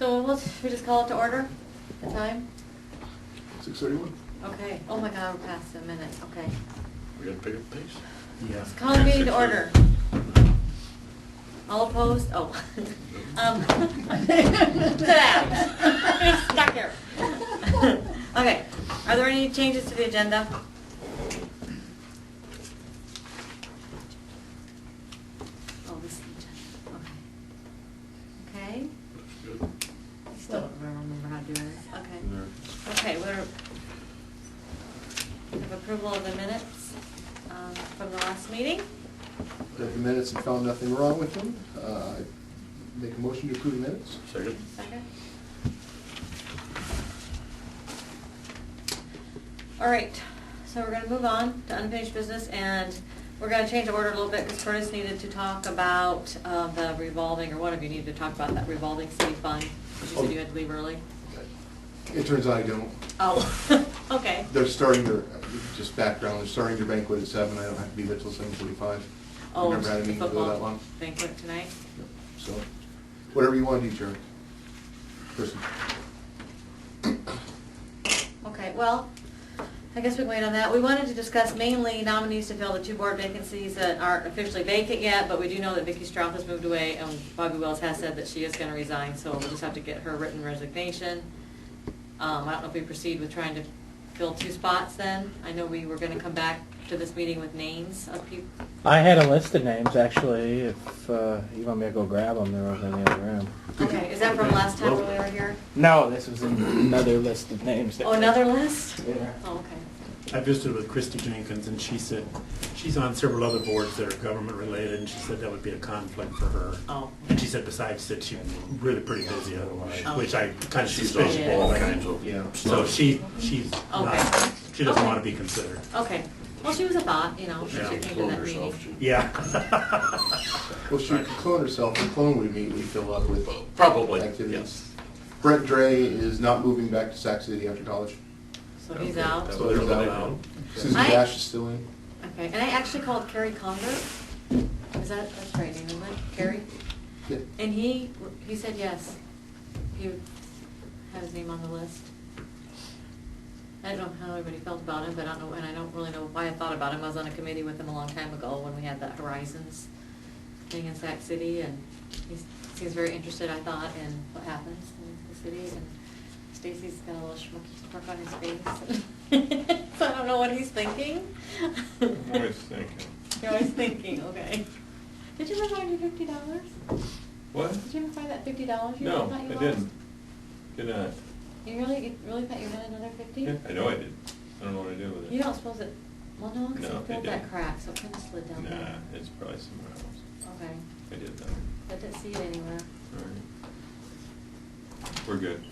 So should we just call it to order? The time? 6:31. Okay. Oh my God, we're past the minute. Okay. We gotta pick up the pace. Yeah. Let's call the meeting to order. All opposed? Oh. Sit down. I'm stuck here. Okay. Are there any changes to the agenda? Oh, this is the agenda. Okay. Okay. Good. I still don't remember how to do this. Okay. Okay, we have approval of the minutes from the last meeting. Read the minutes and found nothing wrong with them. Make a motion to approve the minutes. Second? Second. All right, so we're gonna move on to unfinished business, and we're gonna change the order a little bit because Curtis needed to talk about the revolving, or one of you needed to talk about that revolving city fund. You said you had to leave early. It turns out I don't. Oh, okay. They're starting their, just background, they're starting their banquet at 7. I don't have to be there till 7:45. Oh, We've never had a the meeting to go that football long. banquet tonight. Yep. So, whatever you want to do, Jerry. Person. Okay, well, I guess we can wait on that. We wanted to discuss mainly nominees to fill the 2 board vacancies that aren't officially vacant yet, but we do know that Vicki Strauss has moved away, and Bobby Wells has said that she is gonna resign, so we'll just have to get her written resignation. I don't know if we proceed with trying to fill 2 spots then. I know we were gonna come back to this meeting with names of people. I had a list of names, actually. If you want me to go grab them, they're over in the other room. Okay, is that from last time when we were here? No, this was another list of names. Oh, another list? Yeah. Oh, okay. I visited with Christy Jenkins, and she said she's on several other boards that are government related, and she said that would be a conflict for her. Oh. And she said besides that she's really pretty busy otherwise, Oh. which I kind of She's on suspicious. all kinds of. Yeah. So she's not, she doesn't Okay. want to be considered. Okay. Well, she was a thought, you know, she Yeah. came to Clone that herself. meeting. Yeah. Well, she could clone herself. The clone would immediately fill up with Probably, activities. yes. Brett Dre is not moving back to Sac City after college. So he's Okay. out. That So was he's early out. on. Susan I- Dash is still in. Okay, and I actually called Kerry Conger. Is that's right name, isn't it? Kerry? Yeah. And he said yes. He would have his name on the list. I don't know how everybody felt about him, but I don't know, and I don't really know why I thought about him. I was on a committee with him a long time ago when we had that Horizons thing in Sac City, and he seems very interested, I thought, in what happens in the city. And Stacy's got a little schmucky smirk on his face. So I don't know what he's thinking. I'm always thinking. You're always thinking, okay. Did you ever find your $50? What? Did you ever find that $50 you No, thought you I lost? didn't. Did not. You really thought you had another 50? Yeah, I know I did. I don't know what I did with it. You don't suppose it, well, no, because No, it filled it that didn't. crack, so it kind of slid down there. Nah, it's probably somewhere else. Okay. I did though. I didn't see it anywhere. All right. We're good.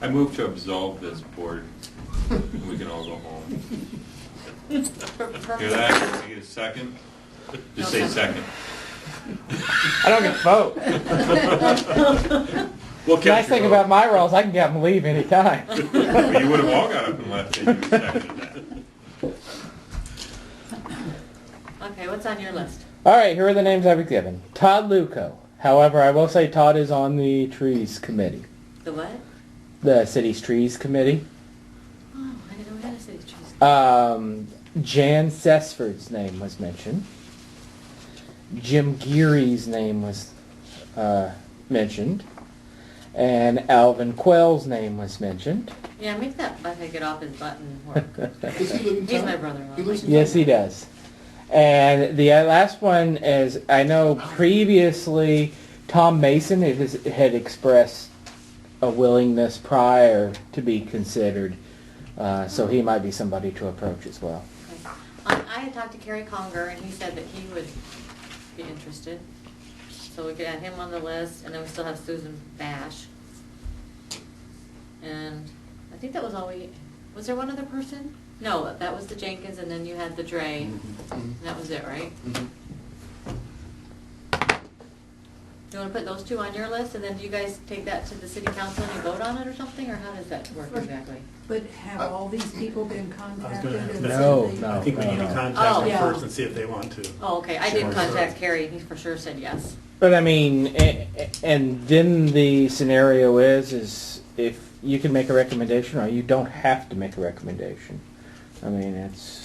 I move to absolve this board, and we can all go home. Hear that? Can I get a second? Just say No second. I don't get to vote. We'll The catch nice your thing vote. about my rules, I can get them to leave anytime. Well, you would have all got up and left if you seconded that. Okay, what's on your list? All right, here are the names I've given. Todd Luco. However, I will say Todd is on the Trees Committee. The what? The city's Trees Committee. Oh, I didn't know we had a city trees. Jan Sesford's name was mentioned. Jim Geary's name was mentioned. And Alvin Quell's name was mentioned. Yeah, make that butthead get off his button work. Does he live in He's town? my brother-in-law. He lives in Yes, town? he does. And the last one is, I know previously Tom Mason had expressed a willingness prior to be considered, so he might be somebody to approach as well. Okay. I had talked to Kerry Conger, and he said that he would be interested. So we could add him on the list, and then we still have Susan Bash. And I think that was all was there one other person? No, that was the Jenkins, and then you had the Dre, and that was it, right? Mhm. You wanna put those two on your list, and then do you guys take that to the city council and you vote on it or something, or how does that work exactly? But have all these people been I was contacted? gonna, and No, said they- no. I think we need to Oh. contact them Yeah. first and see if they want to. Oh, okay, I did Sure. contact Kerry, he for sure said yes. But I mean, and then the scenario is if you can make a recommendation or you don't have to make a recommendation. I mean, it's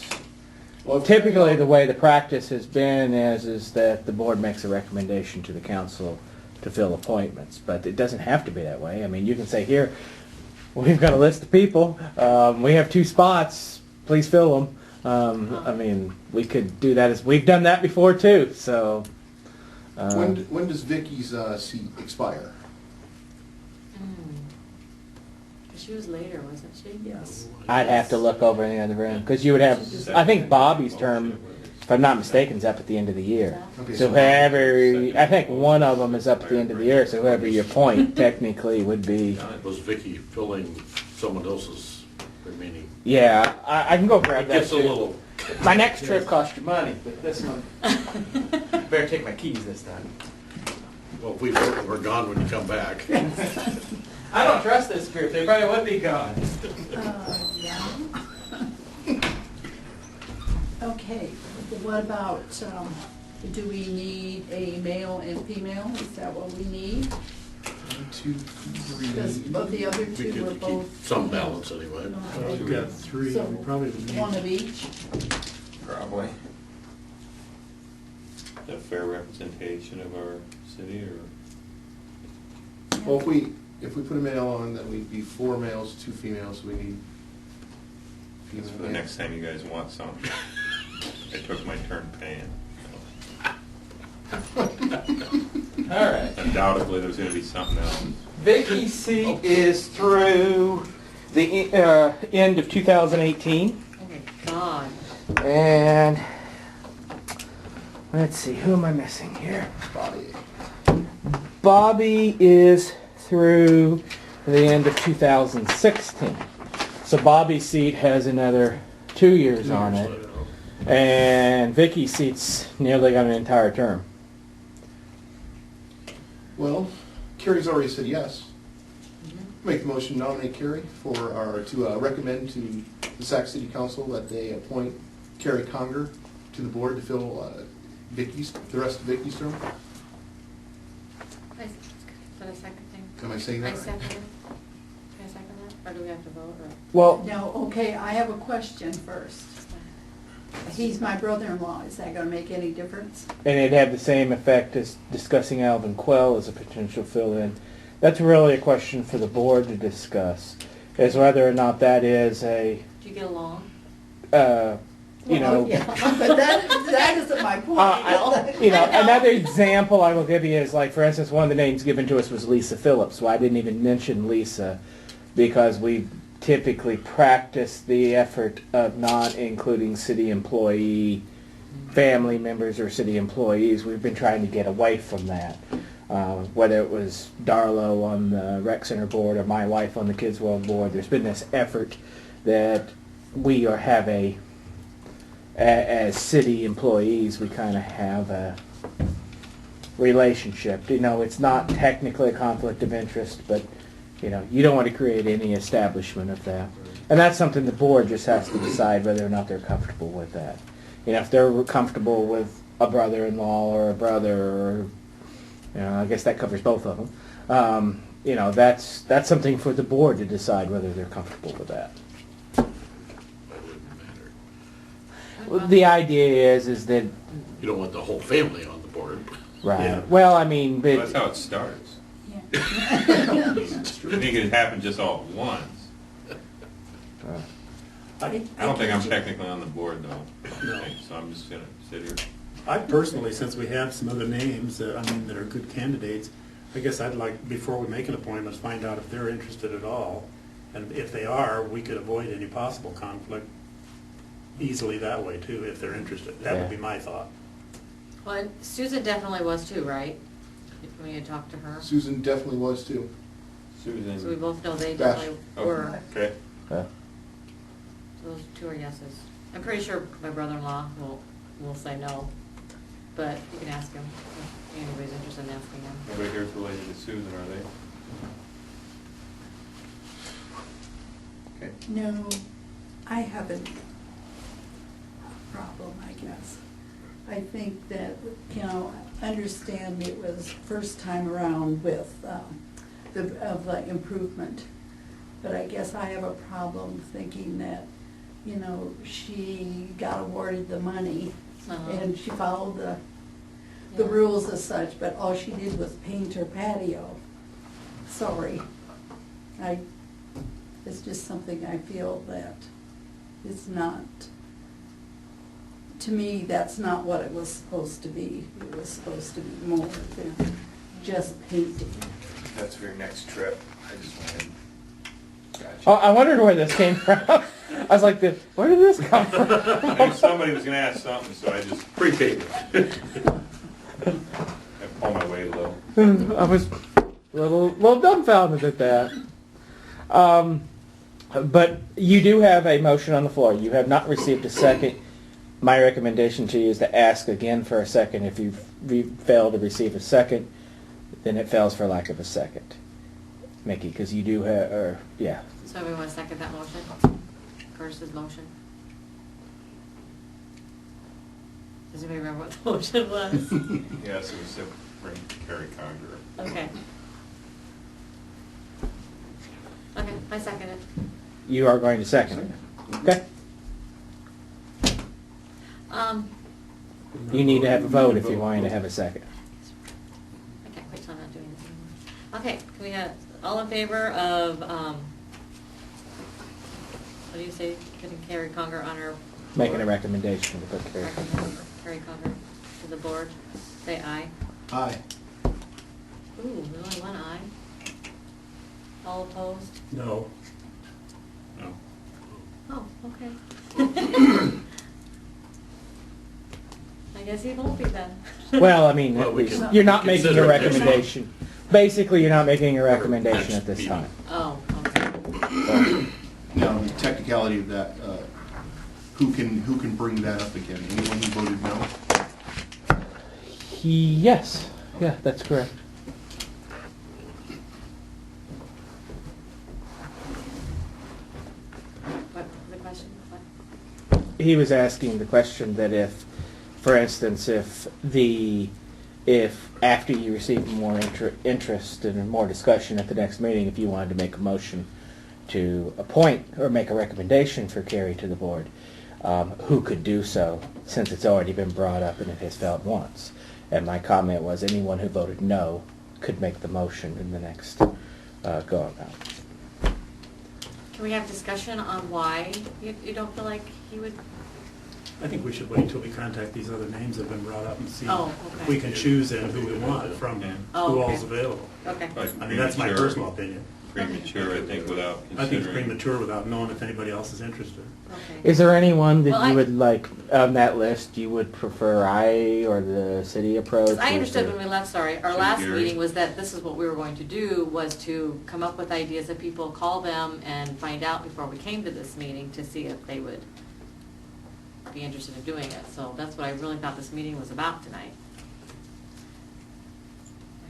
Well, if- typically the way the practice has been is that the board makes a recommendation to the council to fill appointments, but it doesn't have to be that way. I mean, you can say, here, we've got a list of people, we have 2 spots, please fill them. I mean, we could do that, as we've done that before too, so. When does Vicky's seat expire? She was later, wasn't she? Yes. I'd have to look over in the other room, because you would have, I think Bobby's term, if I'm not mistaken, is up at the end of the year. Okay, So whoever, I think one of them is up at the end of the year, so whoever you appoint technically would be, Was Vicky filling someone else's remaining? yeah, I can go grab It that gets a too. little, My next trip cost you money, but this one, better take my keys this time. well, if we vote, we're gone when you come back. I don't trust this group, they probably would be gone. Yeah. Okay, what about, do we need a male and female? Is that what we need? 1, 2, 3. Because both the other We two were could keep both. some balance anyway. Okay. We've got 3, So, we probably would need. one of each. Probably. Is that a fair representation of our city, or? Well, if we put a male on, then we'd be 4 males, 2 females, so we need That's for the female. next time you guys want something. I took my turn paying. All right. Undoubtedly, there's gonna be something else. Vicky's seat is through the end of 2018. Oh my God. And let's see, who am I missing here? Body. Bobby is through the end of 2016. So Bobby's seat has another 2 years on it. And Vicky's seat's nearly got an entire term. Well, Carrie's already said yes. Make the motion to nominate Carrie to recommend to the Sac City Council that they appoint Carrie Conger to the board to fill the rest of Vicky's term. Is that a second thing? Am I saying I that right? second it. Can I second that, or do we have to vote, or? Well, Now, okay, I have a question first. He's my brother-in-law. Is that gonna make any difference? and it'd have the same effect as discussing Alvin Quell as a potential fill-in. That's really a question for the board to discuss, is whether or not that is a, Do you get along? you know, Well, yeah, but that isn't my point. you know, another example I will give you is, like, for instance, one of the names given to us was Lisa Phillips. Well, I didn't even mention Lisa because we typically practice the effort of not including city employee family members or city employees. We've been trying to get away from that. Whether it was Darlo on the rec center board or my wife on the Kids World board, there's been this effort that we have as city employees, we kind of have a relationship. You know, it's not technically a conflict of interest, but, you know, you don't want to create any establishment of that. And that's something the board just has to decide whether or not they're comfortable with that. You know, if they're comfortable with a brother-in-law or a brother, or, you know, I guess that covers both of them. You know, that's something for the board to decide whether they're comfortable with that. That wouldn't matter. The idea is that, You don't want the whole family on the board. right, Yeah. well, I mean, Well, that's but, how it starts. Yeah. I think it happened just all at once. I don't think I'm technically on the board, though. No. So I'm just gonna sit here. I personally, since we have some other names that, that are good candidates, I guess I'd like, before we make an appointment, find out if they're interested at all. And if they are, we could avoid any possible conflict easily that way too, if they're interested. That would be my thought. Well, and Susan definitely was too, right? When you talked to her? Susan definitely was too. So we Susan. both know they Bash. definitely Oh, were. okay. So those 2 are yeses. I'm pretty sure my brother-in-law will say no. but you can ask him if anybody's interested in asking him. Anybody here is related to Susan, are they? Okay. No, I haven't problem, I guess. I think that, understand it was first time around with the improvement. But I guess I have a problem thinking that, she got awarded the money and she followed the Yeah. rules as such, but all she did was paint her patio. Sorry. It's just something I feel that it's not, to me, that's not what it was supposed to be. It was supposed to be more than just painting. That's for your next trip. I just wanted. Oh, I wondered where this came from. I was like, where did this come from? I knew somebody was gonna ask something, so I just pre-paid it. I pulled my weight a little. I was a little dumbfounded at that. But you do have a motion on the floor. You have not received a second. My recommendation to you is to ask again for a second. If you fail to receive a second, then it fails for lack of a second. Mickey, because you do have, yeah. So we want to second that motion? Curtis's motion? Does anybody remember what the motion was? Yes, it was to bring Carrie Conger. Okay. Okay, I second it. You are going to second it. Okay. You need to have a vote if you're going to have a second. I can't wait till I'm not doing this anymore. Okay, can we have, all in favor of, what do you say, getting Carrie Conger on our Making a board? recommendation to put Carrie. Recommend Carrie Conger to the board, say aye. Aye. Ooh, there's only one aye. All opposed? No. No. Oh, okay. I guess he won't be then. Well, I mean, Well, at we least can you're not making consider a it. recommendation. Basically, you're not making a recommendation at this time. Oh, okay. So, Now, the technicality of that, who can bring that up again? Anyone who voted no? yes. Yeah, that's correct. What was the question? What? He was asking the question that if, for instance, if after you receive more interest and more discussion at the next meeting, if you wanted to make a motion to appoint or make a recommendation for Carrie to the board, who could do so since it's already been brought up and it has failed once. And my comment was anyone who voted no could make the motion in the next go about. Can we have discussion on why you don't feel like he would? I think we should wait until we contact these other names that have been brought up and see Oh, if okay. we can choose then who we want from Yeah. Oh, who okay. all's available. Okay. Like I mean, that's my premature- personal opinion. Premature, I think, without considering. I think it's premature without knowing if anybody else is interested. Okay. Is there anyone that Well, you I- would like on that list you would prefer I or the city approach? I or understood the- when we left, sorry, our Jim last Gary. meeting was that this is what we were going to do, was to come up with ideas that people, call them and find out before we came to this meeting to see if they would be interested in doing it. So that's what I really thought this meeting was about tonight.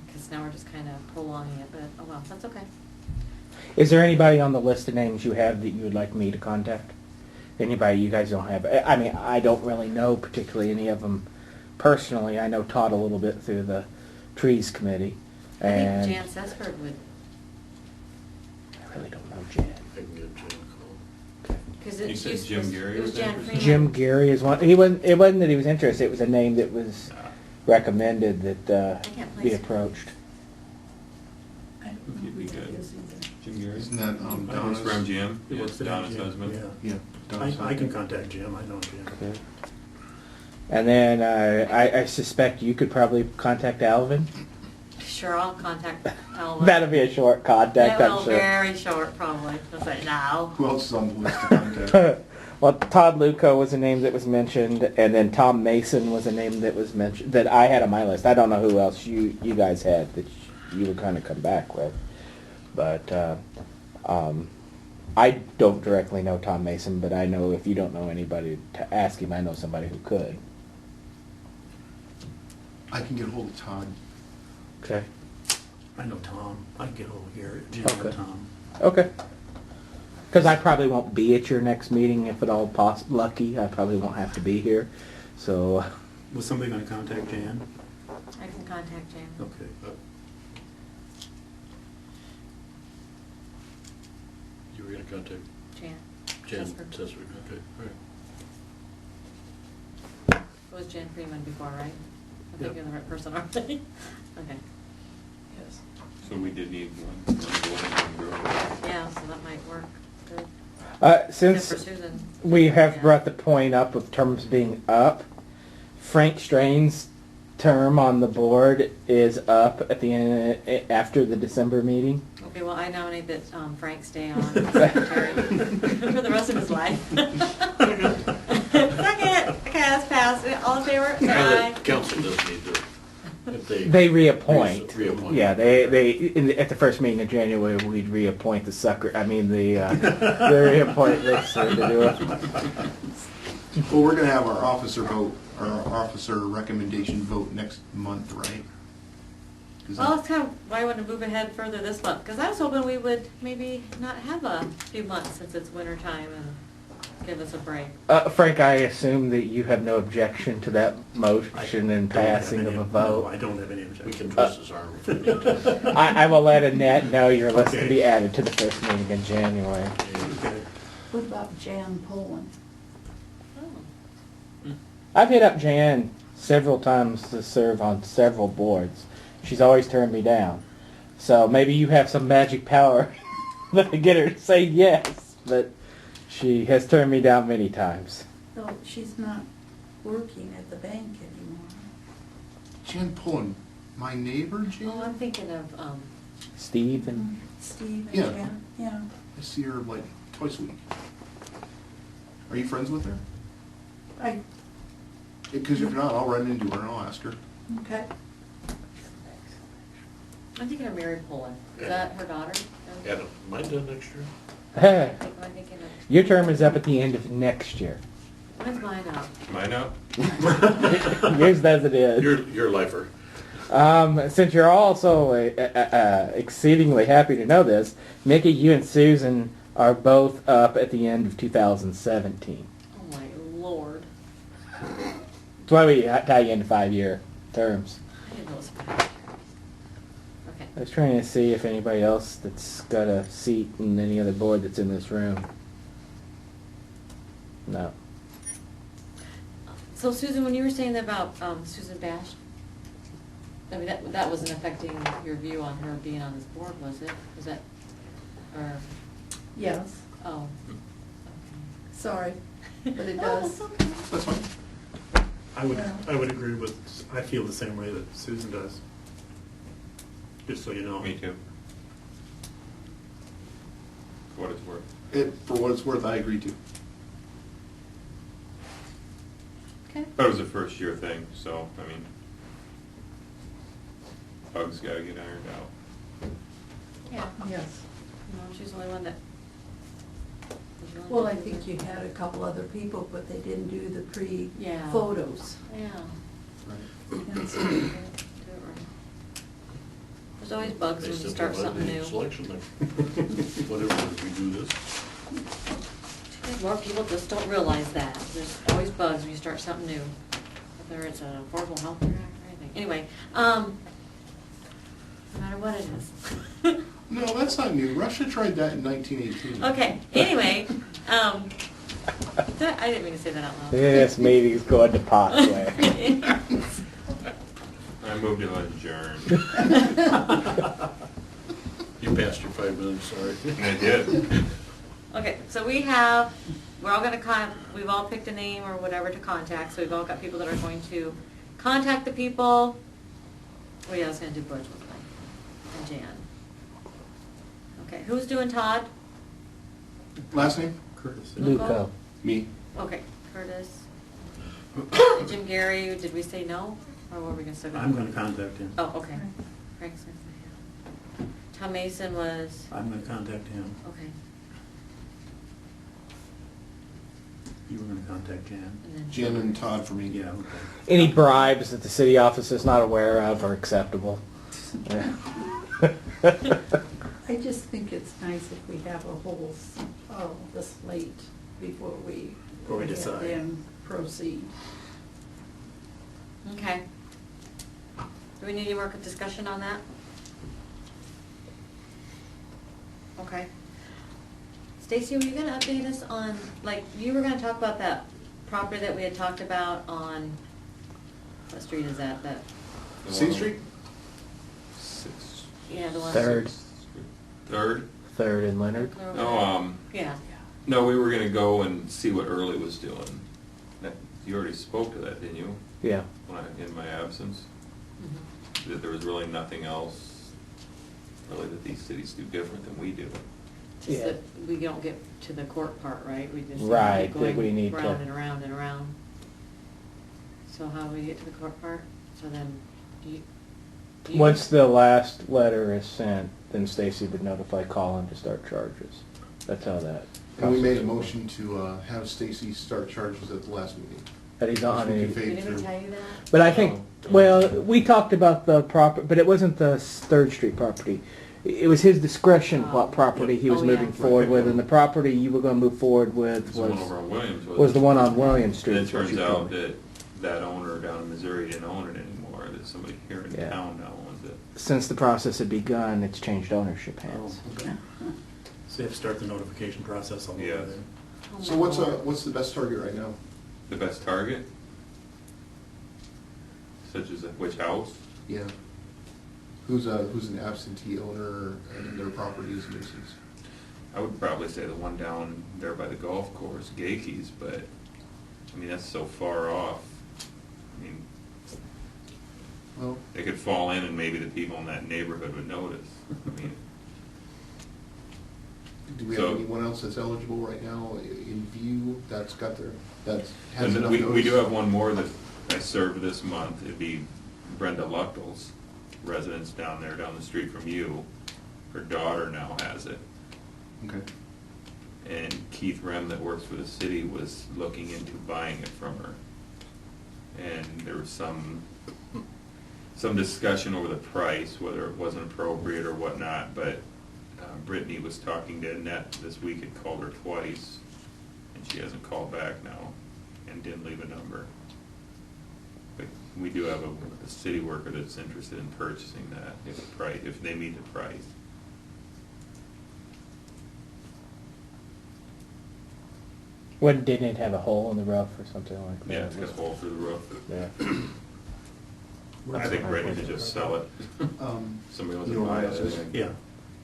Because now we're just kind of prolonging it, but oh well, that's okay. Is there anybody on the list of names you have that you would like me to contact? Anybody you guys don't have? I mean, I don't really know particularly any of them personally. I know Todd a little bit through the Trees Committee. I And think Jan Sesford would, I really don't know Jan. I can give Jim a call. because You it said used Jim was- Gary it was was Jan interested? Freeman. Jim Gary is one. It wasn't that he was interested. It was a name that was recommended that I can't be place him. approached. I don't If know you'd who be that good. is either. Jim Gary? Isn't that He's Donna's? from Jim, He yeah, works for Donna's Jim. husband. Yeah. Yeah. Donna's I can husband. contact Jim, I know Jim. Okay. And then I suspect you could probably contact Alvin. Sure, I'll contact Alvin. That'll be a short contact, That I'm will sure. very short, probably. I'll say now. Who else is on the list to contact? Well, Todd Luco was a name that was mentioned, and then Tom Mason was a name that was mentioned that I had on my list. I don't know who else you guys had that you would kind of come back with, but I don't directly know Tom Mason, but I know if you don't know anybody to ask him, I know somebody who could. I can get a hold of Todd. Okay. I know Tom. I'd get over here. Jim Okay. and Tom. Okay. Because I probably won't be at your next meeting if at all lucky. I probably won't have to be here. So, Was somebody gonna contact Jan? I can contact Jan. Okay. You were gonna contact Jan. Jan Chesford. Chesford, okay, all right. It was Jan Freeman before, right? I Yep. think you're the right person already. Okay. Yes. So we did need one boy and one girl. Yeah, so that might work good. since Except for Susan. we have Yeah. brought the point up of terms being up, Frank Strain's term on the board is up at the end after the December meeting. Okay, well, I nominate that Frank stay on as secretary for the rest of his life. Second! Okay, that's passed. All in favor? Say aye. Council does need to, if They reappoint. Reappoint. Yeah, at the first meeting in January, we'd reappoint the they reappoint this to do it. Well, we're gonna have our officer recommendation vote next month, right? Well, that's kind of why I want to move ahead further this month, because I was hoping we would maybe not have a few months since it's winter time and give us a break. Frank, I assume that you have no objection to that motion and Don't have passing any- of a No, I vote. don't have any we objection. can twist his arm if we need to. I will let Annette know your list to Okay. be added to the first meeting in January. Okay. What about Jan Poland? Oh. I've hit up Jan several times to serve on several boards. She's always turned me down. So maybe you have some magic power that can get her to say yes, but she has turned me down many times. Though she's not working at the bank anymore. Jan Pullen, my neighbor, Jan? Oh, I'm thinking of, Steve and Steve and Yeah. Jan, yeah. I see her like twice a week. Are you friends with her? Because if not, I'll run into her and I'll ask her. Okay. I'm thinking of Mary Pullen. Is that her daughter? Yeah, no, mine done next year. Am I thinking of, your term is up at the end of next year. when's mine up? Mine up? Yours as it is. You're a lifer. Since you're also exceedingly happy to know this, Mickey, you and Susan are both up at the end of 2017. Oh my lord. That's why we tie you into 5-year terms. I didn't know it was back. Okay. I was trying to see if anybody else that's got a seat in any other board that's in this room. No. So Susan, when you were saying about Susan Bash, I mean, that wasn't affecting your view on her being on this board, was it? Was that, or, Yes, oh. sorry, but it Oh, does. that's okay. That's fine. I would agree with, I feel the same way that Susan does. Just so you know. Me too. For what it's worth. For what it's worth, I agree too. Okay. But it was a first year thing, so, I mean, bugs gotta get ironed out. Yeah. Yes. No, she's the only one that. was willing Well, to I do think it. you had a couple other people, but they didn't do the Yeah. pre-photos. Yeah. Right. And so- Do it right. There's always bugs They when you said start they let something me new. Selection, whatever, we do this. More people just don't realize that. There's always bugs when you start something new, whether it's an Affordable Health Care Act or anything. Anyway, no matter what it is. No, that's not new. Russia tried that in 1918. Okay, anyway, I didn't mean to say that out loud. This meeting's going to pot way. I moved to adjourn. You passed your 5 minutes, sorry. I did. Okay, so we're all gonna we've all picked a name or whatever to contact, so we've all got people that are going to contact the people. Oh yeah, I was gonna do Butch with me, and Jan. Okay, who's doing Todd? Last name? Curtis. Luco. Me. Okay, Curtis. Jim Gary, did we say no? Or were we gonna still go? I'm gonna contact him. Oh, okay. Frank says no. Tom Mason was, I'm gonna contact him. okay. You were gonna contact Jan? And then Jen and Todd for me. Yeah, okay. Any bribes that the city office is not aware of are acceptable. Yeah. I just think it's nice if we have a whole, the slate before we. Before we decide. Then proceed. Okay. Do we need any more discussion on that? Okay. Stacy, were you gonna update us on, like, you were gonna talk about that property that we had talked about on, what street is that, C Street? yeah, the one. Third. Third? And Leonard. Oh, Yeah. no, we were gonna go and see what Early was doing. You already spoke to that, didn't you? Yeah. In my absence? Mhm. That there was really nothing else really that these cities do different than we do. Just Yeah. that we don't get to the court part, right? We just Right, keep that we going need round to- and around and around. So how do we get to the court part? So then, do you? Once the last letter is sent, then Stacy would notify Colin to start charges. That's how that. And we made a process works. motion to have Stacy start charges at the last meeting. But he's on Which we any. can fade Did anybody through. tell you that? But I think, well, we talked about the proper, but it wasn't the Third Street property. It was his discretion what property he was Oh, yeah. moving forward with, and the property you were gonna move forward with It's the one over was, on Williams. was the one on William Street. And it is what turns you out told me. that ose down in Missouri didn't own it anymore, that somebody here in Yeah. town now owns it. Since the process had begun, it's changed ownership hands. Oh, okay. So you have to start the notification process all over Yes. there. Oh So my what's Lord. what's the best target right now? The best target? Such as which house? Yeah. Who's an absentee owner and their property is a nuisance? I would probably say the one down there by the golf course, Gakey's, but, I mean, that's so far off. I mean, Well, they could fall in and maybe the people in that neighborhood would notice. I mean, do we So- have anyone else that's eligible right now in view that's got their, that has and enough we notice? do have one more that I served this month. It'd be Brenda Luchtel's residence down there, down the street from you. Her daughter now has it. Okay. And Keith Rem, that works for the city, was looking into buying it from her. And there was some discussion over the price, whether it wasn't appropriate or whatnot, but Brittany was talking to Annette this week, had called her twice, and she hasn't called back now, and didn't leave a number. But we do have a city worker that's interested in purchasing that, if they meet the price. What, didn't it have a hole in the roof or something like that? Yeah, it's got a hole through the roof. Yeah. I think ready to just sell it. Somebody wants You to know buy where my house is? it. Yeah,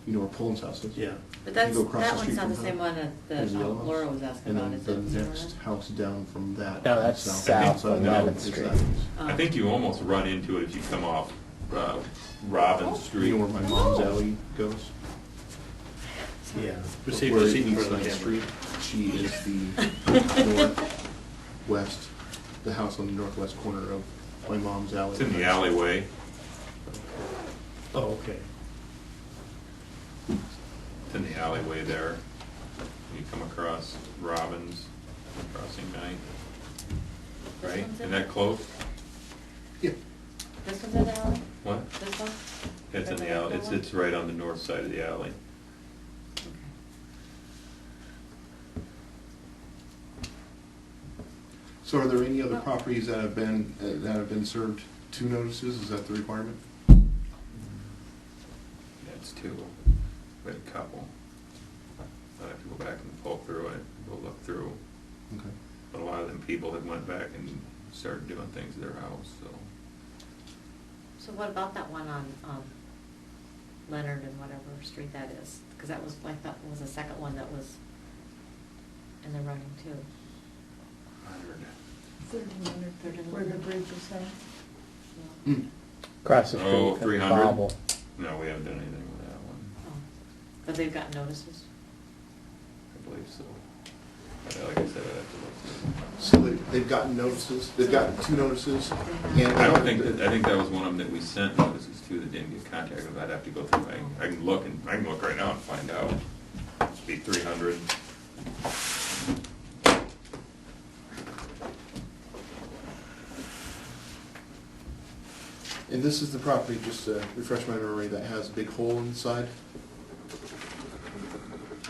You know where Poland's house is? yeah. But that's, You go across that the one's street not the from same her. one that There's the yellow house. Laura was asking And about, then is the it? next house down from that. No, that's south of no, 11th is Street. that- I think you almost run into it if you come off Robin Street. You know where my mom's alley goes? Yeah. Where Proceed, it proceed meets further, Ninth Cameron. Street. She is the northwest, the house on the northwest corner of my mom's alley. It's in the alleyway. Oh, okay. It's in the alleyway there. You come across Robbins, crossing Ninth. Right? Isn't that close? Yeah. This one's in the alley? What? This one? It's in Right the by alley. that one? It's right on the north side of the alley. Okay. So are there any other properties that have been served two notices? Is that the requirement? That's two. We had a couple. I'd have to go back and pull through it, go look through. Okay. But a lot of them people had went back and started doing things at their house, so. So what about that one on Leonard and whatever street that is? Because that was, I thought, was the second one that was in the running too. 1300, where the bridge is at. Hmm. Across the street Oh, from 300? Bobble. No, we haven't done anything with that one. Oh. But they've got notices? I believe so. But like I said, I'd have to look through. So they've gotten notices, they've gotten two notices, and I don't think that, I think that was one of them that we sent notices to that didn't get contacted. I'd have to go through, I can look right now and find out. It'd be 300. And this is the property, just to refresh my memory, that has a big hole in the side?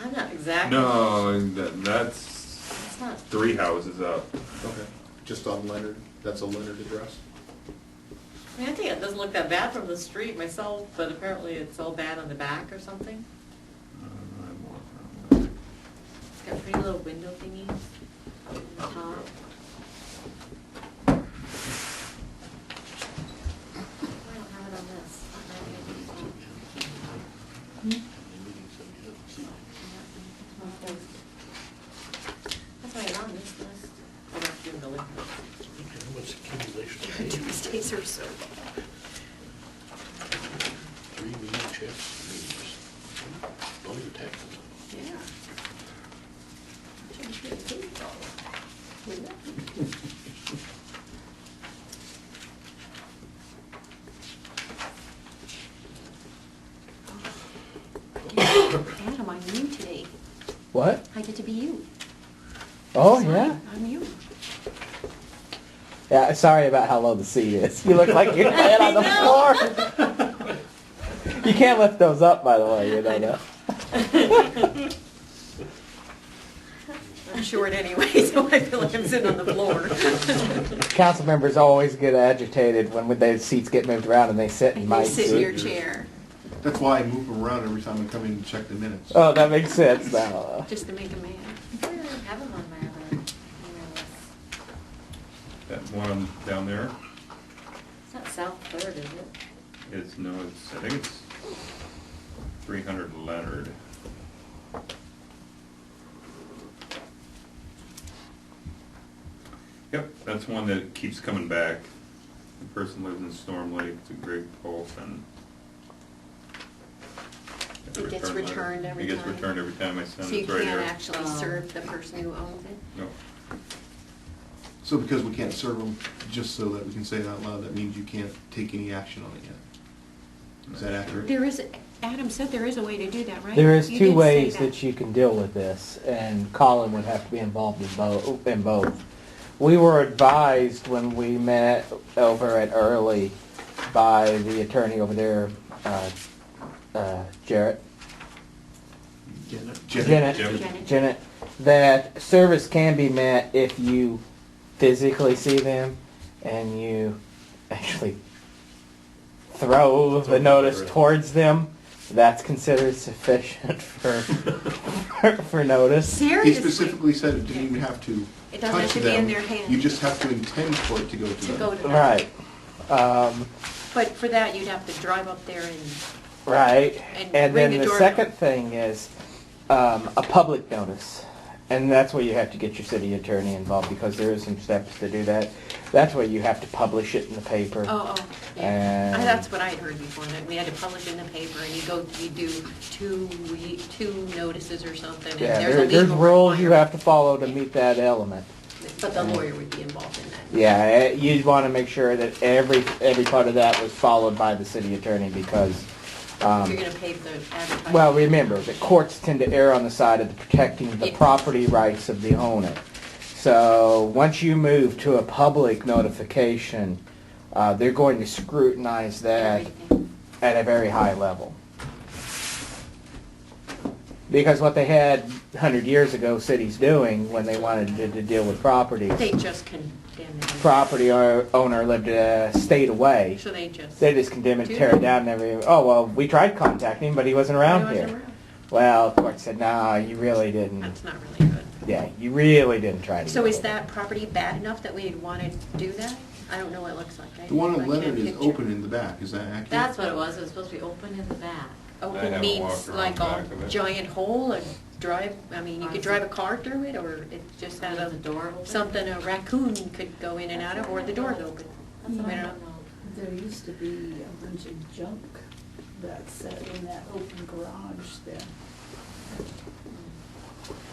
I'm not exactly. No, that's It's not. 3 houses up. Okay. Just on Leonard, that's a Leonard address? I mean, I think it doesn't look that bad from the street myself, but apparently it's all bad on the back or something. It's got pretty little window thingies on the top. I don't have it on this. That's why it's on this list. I don't do the list. What's accumulation? Tuesdays are so. 3 meeting checks, meetings. All your taxes. Yeah. Should be pretty good, though. Wouldn't it? Adam, I'm you today. What? I get to be you. Oh, Sorry, yeah. I'm you. Yeah, sorry about how low the seat is. You look like you're laying on the floor. You can't lift those up, by the way, you know that. I'm short anyway, so I feel like I'm sitting on the floor. Council members always get agitated when their seats get moved around and they sit in And my you sit in seat. your chair, That's why I move them around every time I come in to check the minutes. Oh, that makes sense now. just to make a man. I don't really have them on my other email list. That one down there It's not South Third, is it? is, no, it's, I think it's 300 Leonard. Yep, that's one that keeps coming back. The person lives in Storm Lake, it's a Greg Paulson. It gets returned every It gets time. returned every time I send So you it, it's right can't here. actually Oh. serve the person who owns it? No, So because we can't serve them, just so that we can say it out loud, that means you can't take any action on it yet. Is that accurate? There is, Adam said there is a way to do that, right? There is You two did say ways that you can deal with this, and Colin would have to be involved in both. We were advised when we met over at Early by the attorney over there, Jarrett, Janet? Janet. Janet, that service can be met if you physically see them and you actually throw the notice towards them. That's considered sufficient for notice. He Seriously? specifically said it didn't even have to It doesn't have touch to be in them. their hand. You just have to intend for it to go to To them. go to them. Right. But for that, you'd have to drive up there and, Right. And And ring then the the doorbell. second thing is a public notice. And that's where you have to get your city attorney involved because there is some steps to do that. That's where you have to publish it in the paper. oh, yeah. And- That's what I'd heard before, that we had to publish in the paper and you do two notices or something. And Yeah, there's a there's legal rules you requirement. have to follow to meet that element. But the lawyer would be involved in that. Yeah, you'd want to make sure that every part of that was followed by the city attorney because, If you're gonna pay the advertising. well, remember, the courts tend to err on the side of protecting the Yeah. property rights of the owner. So once you move to a public notification, they're going to scrutinize that Everything. at a very high level. Because what they had 100 years ago cities doing when they wanted to deal with properties, They just condemn it. property owner lived a state away. So they just. They just condemn it, tear it down, and everything. Oh, well, we tried contacting him, but he wasn't around He wasn't here. around. Well, the court said, no, you really didn't. That's not really good. Yeah, you really didn't try to. So get is it. that property bad enough that we'd want to do that? I don't know what it looks like. The one I on can't Leonard is picture. open in the back, is that accurate? That's what it was. It was supposed to be open in the back. I Open haven't means walked around like back a of it. giant hole and drive, I mean, you could drive a car through it, or it just has Has a a door open? something a raccoon could go in and out of, or the door's open. That's what I I don't don't know. There used to be a bunch of junk that sat in that open garage there.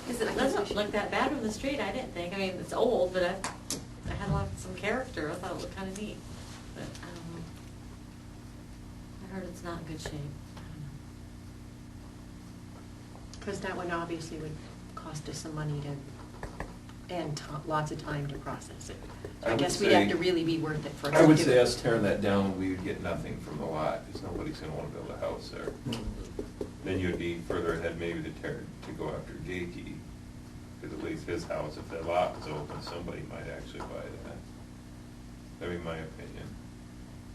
It doesn't look that bad from the street, I didn't think. I mean, it's old, but I had some character. I thought it looked kind of neat. But I don't know. I heard it's not in good shape. I don't know. Because that one obviously would cost us some money to and lots of time to process it. So I I would guess we'd have say- to really be worth it for us I to would do say it. us tearing that down, we would get nothing from the lot, because nobody's gonna wanna build a house there. Then you'd be further ahead maybe to go after Jakey, because at least his house, if that lot was open, somebody might actually buy that. That'd be my opinion.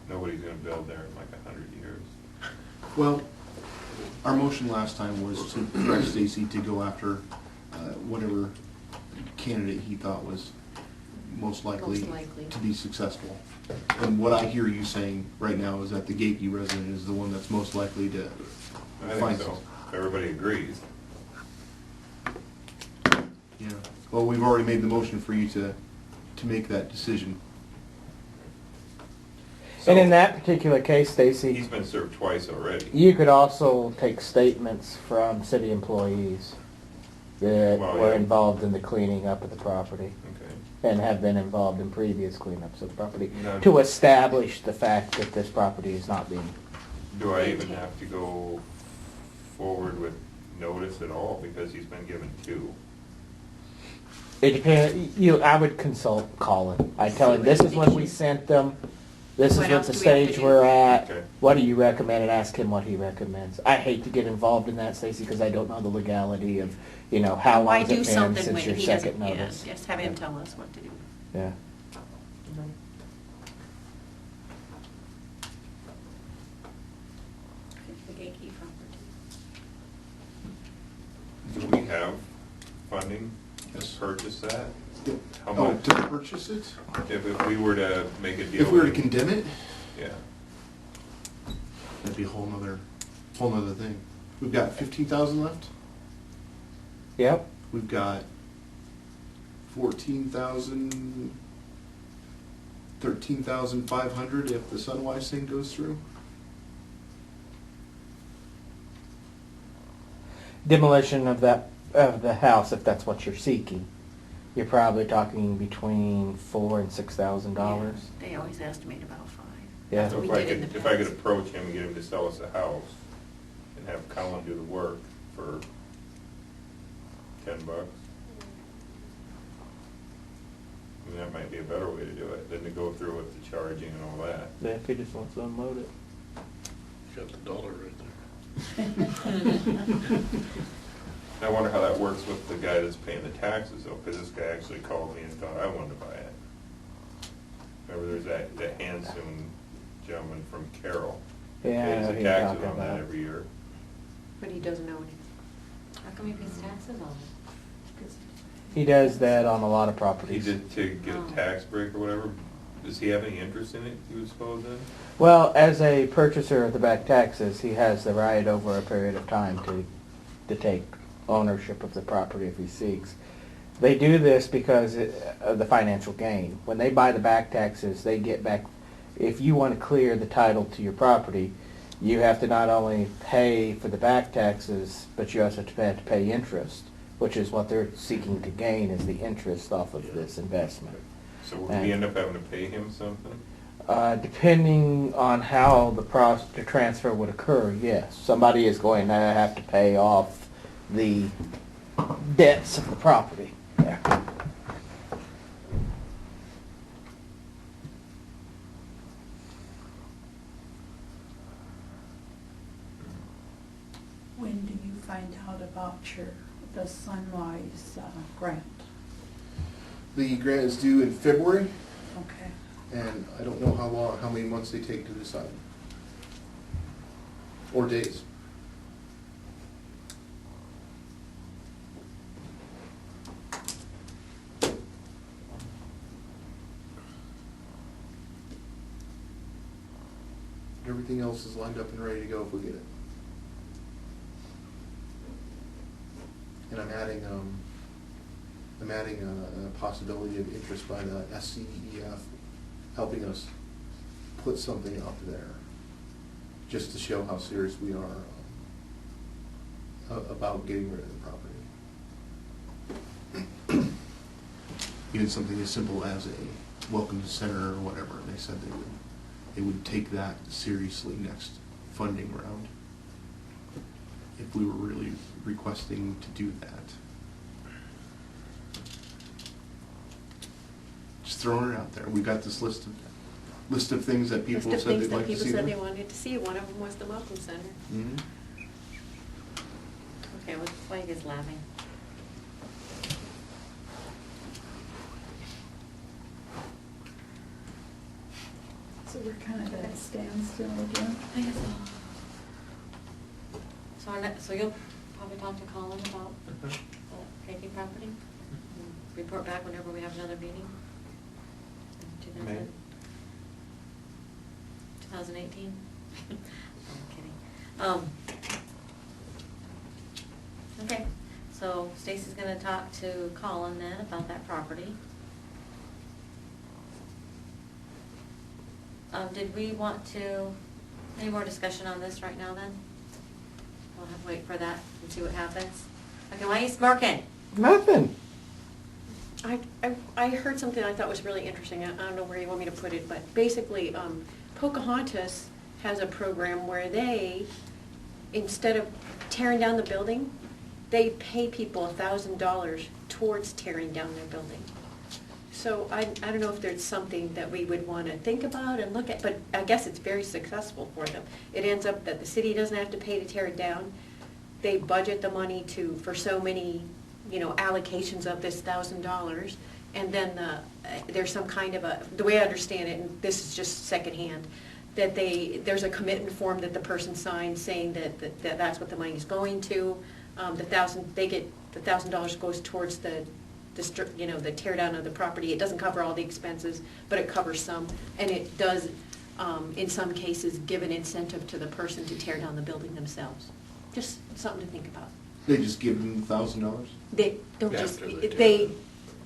Nobody's gonna build there in like 100 years. Well, our motion last time was to direct Stacy to go after whatever candidate he thought was most likely Most likely. to be successful. And what I hear you saying right now is that the Gakey resident is the one that's most likely to I think find so. Everybody agrees. Yeah. Well, we've already made the motion for you to make that decision. And in So, that particular case, Stacy, he's been served twice already. you could also take statements from city employees that Well, were yeah. involved in the cleaning up of the property Okay. and have been involved in previous cleanups of the property No. to establish the fact that this property is not being. Do I even have to go forward with notice at all, because he's been given 2? It depends. I would consult Colin. I tell him this is when we sent them. This is What what else the do we have to stage do? we're at. Okay. What do you recommend? And ask him what he recommends. I hate to get involved in that, Stacy, because I don't know the legality of, how Why long do it's been something when since your he second doesn't, yeah, notice. just have him tell us what to do. Yeah. The Gakey property. Do we have funding Yes. to purchase that? How Oh, much? to purchase it? If we were to make a deal? If we were to with- condemn it, Yeah. that'd be a whole nother thing. We've got 15,000 left. Yep. We've got 14,000, 13,500 if the Sunwise thing goes through. Demolition of the house, if that's what you're seeking, you're probably talking between $4,000 and $6,000. Yeah, they always estimate about 5. Yeah. That's So what if we I did in could, the if I could past. approach him and get him to sell us a house and have Colin do the work for $10, I mean, that might be a better way to do it than to go through with the charging and all that. Yeah, if he just wants to unload it. Got the dollar right there. I wonder how that works with the guy that's paying the taxes though, because this guy actually called me and thought I wanted to buy it. Remember, there's that Hanson gentleman from Carroll. Yeah, I know Pays who the you're taxes talking on that about. every year. But he doesn't know anything. How come he pays taxes on it? He does that on a lot of He properties. did to get Oh. a tax break or whatever. Does he have any interest in it, you would suppose then? Well, as a purchaser of the back taxes, he has the right over a period of time to take ownership of the property if he seeks. They do this because of the financial gain. When they buy the back taxes, they get back, if you want to clear the title to your property, you have to not only pay for the back taxes, but you also have to pay interest, which is what they're seeking to gain, is the interest off of this investment. So would we end up having to pay him something? Depending on how the transfer would occur, yes. Somebody is going to have to pay off the debts of the property. Yeah. When do you find out about the Sunwise grant? The grant is due in February, Okay. and I don't know how many months they take to decide. Or days. Everything else is lined up and ready to go if we get it. And I'm adding a possibility of interest by the SCEF helping us put something up there, just to show how serious we are about getting rid of the property. Even something as simple as a welcome center or whatever, and they said they would take that seriously next funding round if we were really requesting to do that. Just throwing it out there. We've got this list of things that people List of said things they'd that like to people see said they there. wanted to see. One of them was the Welcome Center. Mhm. Okay, what's the flag is laughing? So we're kind of at a standstill again. I guess so. So so you'll probably talk to Colin about the Craigie property? And report back whenever we have another meeting? In May. 2018? I'm kidding. Okay, so Stacy's gonna talk to Colin then about that property. Did we want to, any more discussion on this right now then? We'll have to wait for that and see what happens. Okay, why are you smirking? Nothing. I heard something I thought was really interesting. I don't know where you want me to put it, but basically, Pocahontas has a program where they, instead of tearing down the building, they pay people $1,000 towards tearing down their building. So I don't know if there's something that we would want to think about and look at, but I guess it's very successful for them. It ends up that the city doesn't have to pay to tear it down. They budget the money for so many, allocations of this $1,000, and then there's some kind of the way I understand it, and this is just secondhand, that there's a commitment form that the person signs saying that that's what the money's going to. The $1,000 goes towards the tear down of the property. It doesn't cover all the expenses, but it covers some, and it does, in some cases, give an incentive to the person to tear down the building themselves. Just something to think about. They just give them $1,000? They don't just, After they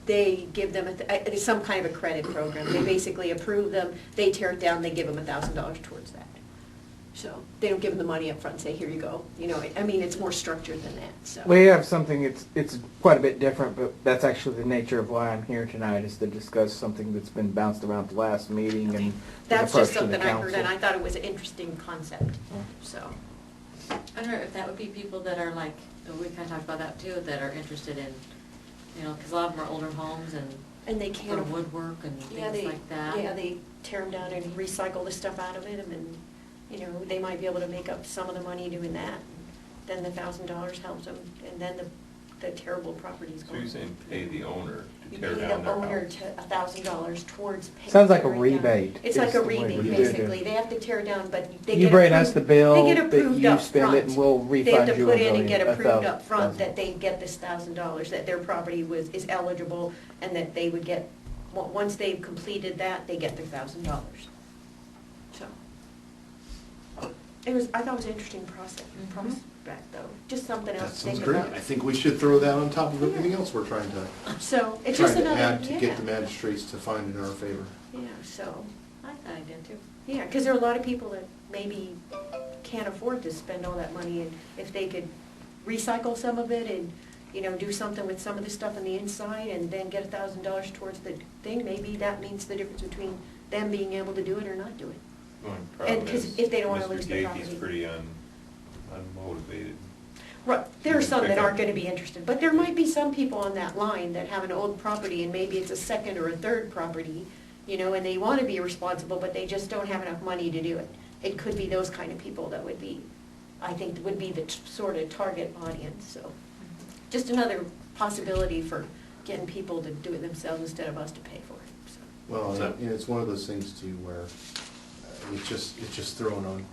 they give them, it's some kind of a credit program. They basically approve them, they tear it down, they give them $1,000 towards that. So they don't give them the money up front and say, here you go. It's more structured than that, so. We have something, it's quite a bit different, but that's actually the nature of why I'm here tonight, is to discuss something that's been bounced around the last meeting and That's the just approach to the something I heard, and council. I thought it was an interesting concept, so. I don't know if that would be people that are like, we kind of talked about that too, that are interested in, because a lot of them are older homes and And they sort can't. of woodwork and Yeah, things like that. Yeah, they tear them down and recycle the stuff out of it, and, they might be able to make up some of the money doing that. Then the $1,000 helps them, and then the terrible property's So gone. you're saying pay the owner You to tear pay down the their owner house? to $1,000 towards paying. Sounds like a tearing down. rebate It's is like a the way rebate, we do it. basically. They have to tear down, but they get You bring us the approved- bill they get that approved you up spend it front. and we'll They have refund to you put a in and get million- approved up front $1,000. that they get this $1,000, that their property is eligible, and that they would get, once they've completed that, they get their $1,000. So. I thought it was an interesting prospect, though, just something That else to sounds think great. about. I think we should throw that on top of everything else we're trying to, So, it's just another, add to yeah. get the magistrates to find in our favor. Yeah, so, I thought I did too. yeah, because there are a lot of people that maybe can't afford to spend all that money, and if they could recycle some of it and, do something with some of the stuff on the inside and then get $1,000 towards the thing, maybe that means the difference between them being able to do it or not do it. Well, the problem 'cause is if they don't wanna lose the Mr. property. Gakey's pretty unmotivated. Right, there are You some pick that up- aren't gonna be interested, but there might be some people on that line that have an old property and maybe it's a second or a third property, and they wanna be responsible, but they just don't have enough money to do it. It could be those kind of people that would be, I think, would be the sort of target audience, so. Just another possibility for getting people to do it themselves instead of us to pay for it, so. Well, So- and it's one of those things too where it's just thrown on,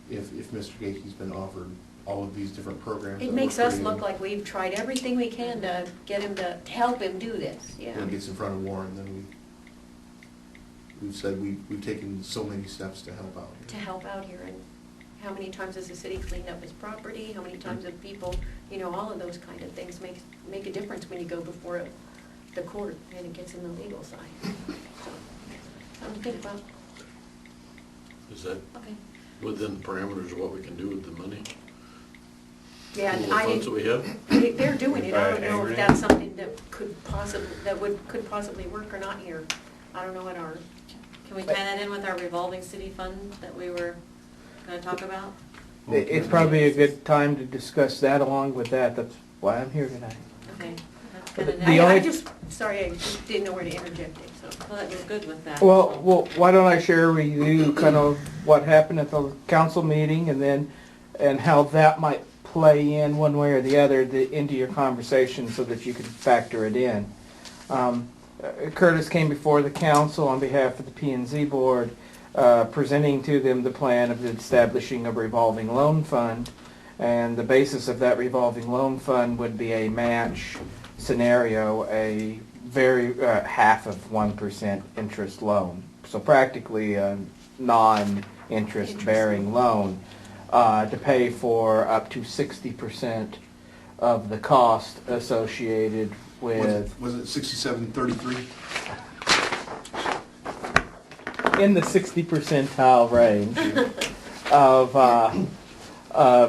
if Mr. Gakey's been offered all of these different programs. It that makes we're us creating, look like we've tried everything we can to get him to help him do this, yeah. Then gets in front of Warren, then we've said we've taken so many steps to help out. To help out here, and how many times has the city cleaned up his property, how many times have people, all of those kind of things make a difference when you go before the court and it gets in the legal side. So, something to think about. Is that Okay. within the parameters of what we can do with the money? Yeah, All and the I funds that we didn't, have? they're doing it, I don't know Angry? if that's something that could possibly work or not here. I don't know what our, Can we tie that in with our revolving city fund that we were gonna talk about? It's probably a good time to discuss that along with that. That's why I'm here tonight. Okay. kinda The nice. only- I just, sorry, I just didn't know where to interject it, so. Well, that was good with that. Well, why don't I share with you kind of what happened at the council meeting and how that might play in one way or the other into your conversation so that you can factor it in. Curtis came before the council on behalf of the P&Z board, presenting to them the plan of establishing a revolving loan fund. And the basis of that revolving loan fund would be a match scenario, a very half of 1% interest loan. So practically a non-interest bearing loan to pay for up to 60% of the cost associated with, Was it 6733? in the 60 percentile range of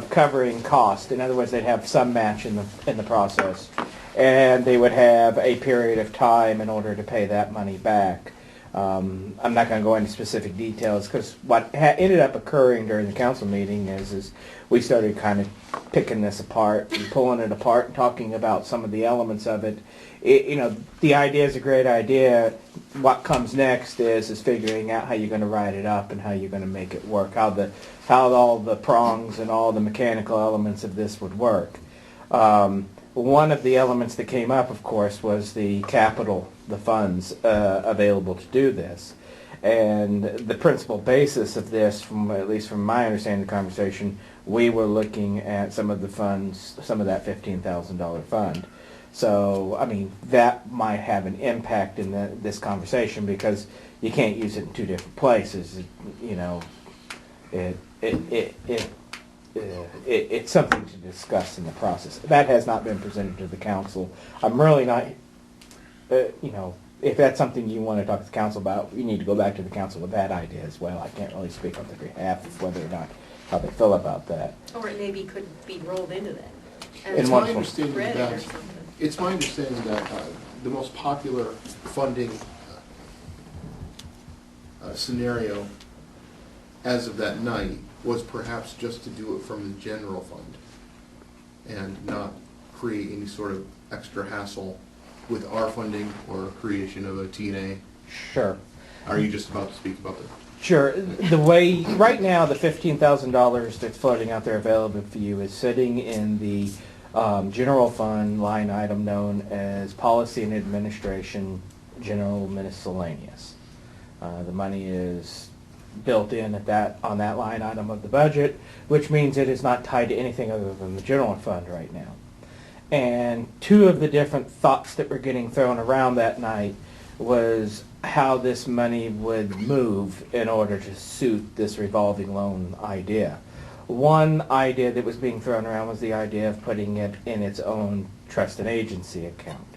covering cost. In other words, they'd have some match in the process, and they would have a period of time in order to pay that money back. I'm not going to go into specific details because what ended up occurring during the council meeting is we started kind of picking this apart and pulling it apart and talking about some of the elements of it. The idea is a great idea. What comes next is figuring out how you're going to write it up and how you're going to make it work, how all the prongs and all the mechanical elements of this would work. One of the elements that came up, of course, was the capital, the funds available to do this. And the principal basis of this, at least from my understanding of the conversation, we were looking at some of the funds, some of that $15,000 fund. So, I mean, that might have an impact in this conversation because you can't use it in two different places. It's something to discuss in the process. That has not been presented to the council. I'm really not, if that's something you want to talk to the council about, you need to go back to the council with that idea as well. I can't really speak on their behalf of whether or not how they feel about that. Or it maybe could be rolled into that. In It's one my form. understanding Credit or that, something. it's my understanding that the most popular funding scenario as of that night was perhaps just to do it from the general fund and not create any sort of extra hassle with our funding or creation of a TNA. Sure. Are you just about to speak about that? Sure. The way, right now, the $15,000 that's floating out there available for you is sitting in the general fund line item known as Policy and Administration General Miscellaneous. The money is built in on that line item of the budget, which means it is not tied to anything other than the general fund right now. And two of the different thoughts that were getting thrown around that night was how this money would move in order to suit this revolving loan idea. One idea that was being thrown around was the idea of putting it in its own trust and agency account.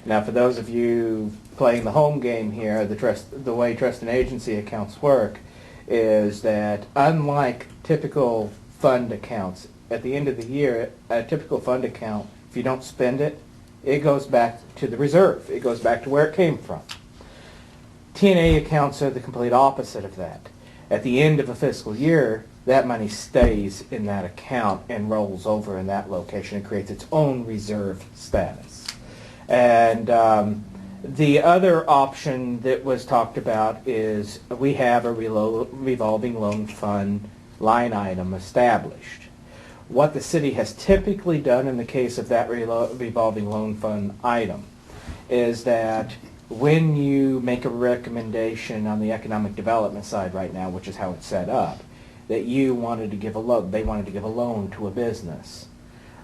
Now, for those of you playing the home game here, the way trust and agency accounts work is that unlike typical fund accounts, at the end of the year, a typical fund account, if you don't spend it, it goes back to the reserve. It goes back to where it came from. TNA accounts are the complete opposite of that. At the end of a fiscal year, that money stays in that account and rolls over in that location and creates its own reserve status. And the other option that was talked about is we have a revolving loan fund line item established. What the city has typically done in the case of that revolving loan fund item is that when you make a recommendation on the economic development side right now, which is how it's set up, that you wanted to give a loan, they wanted to give a loan to a business,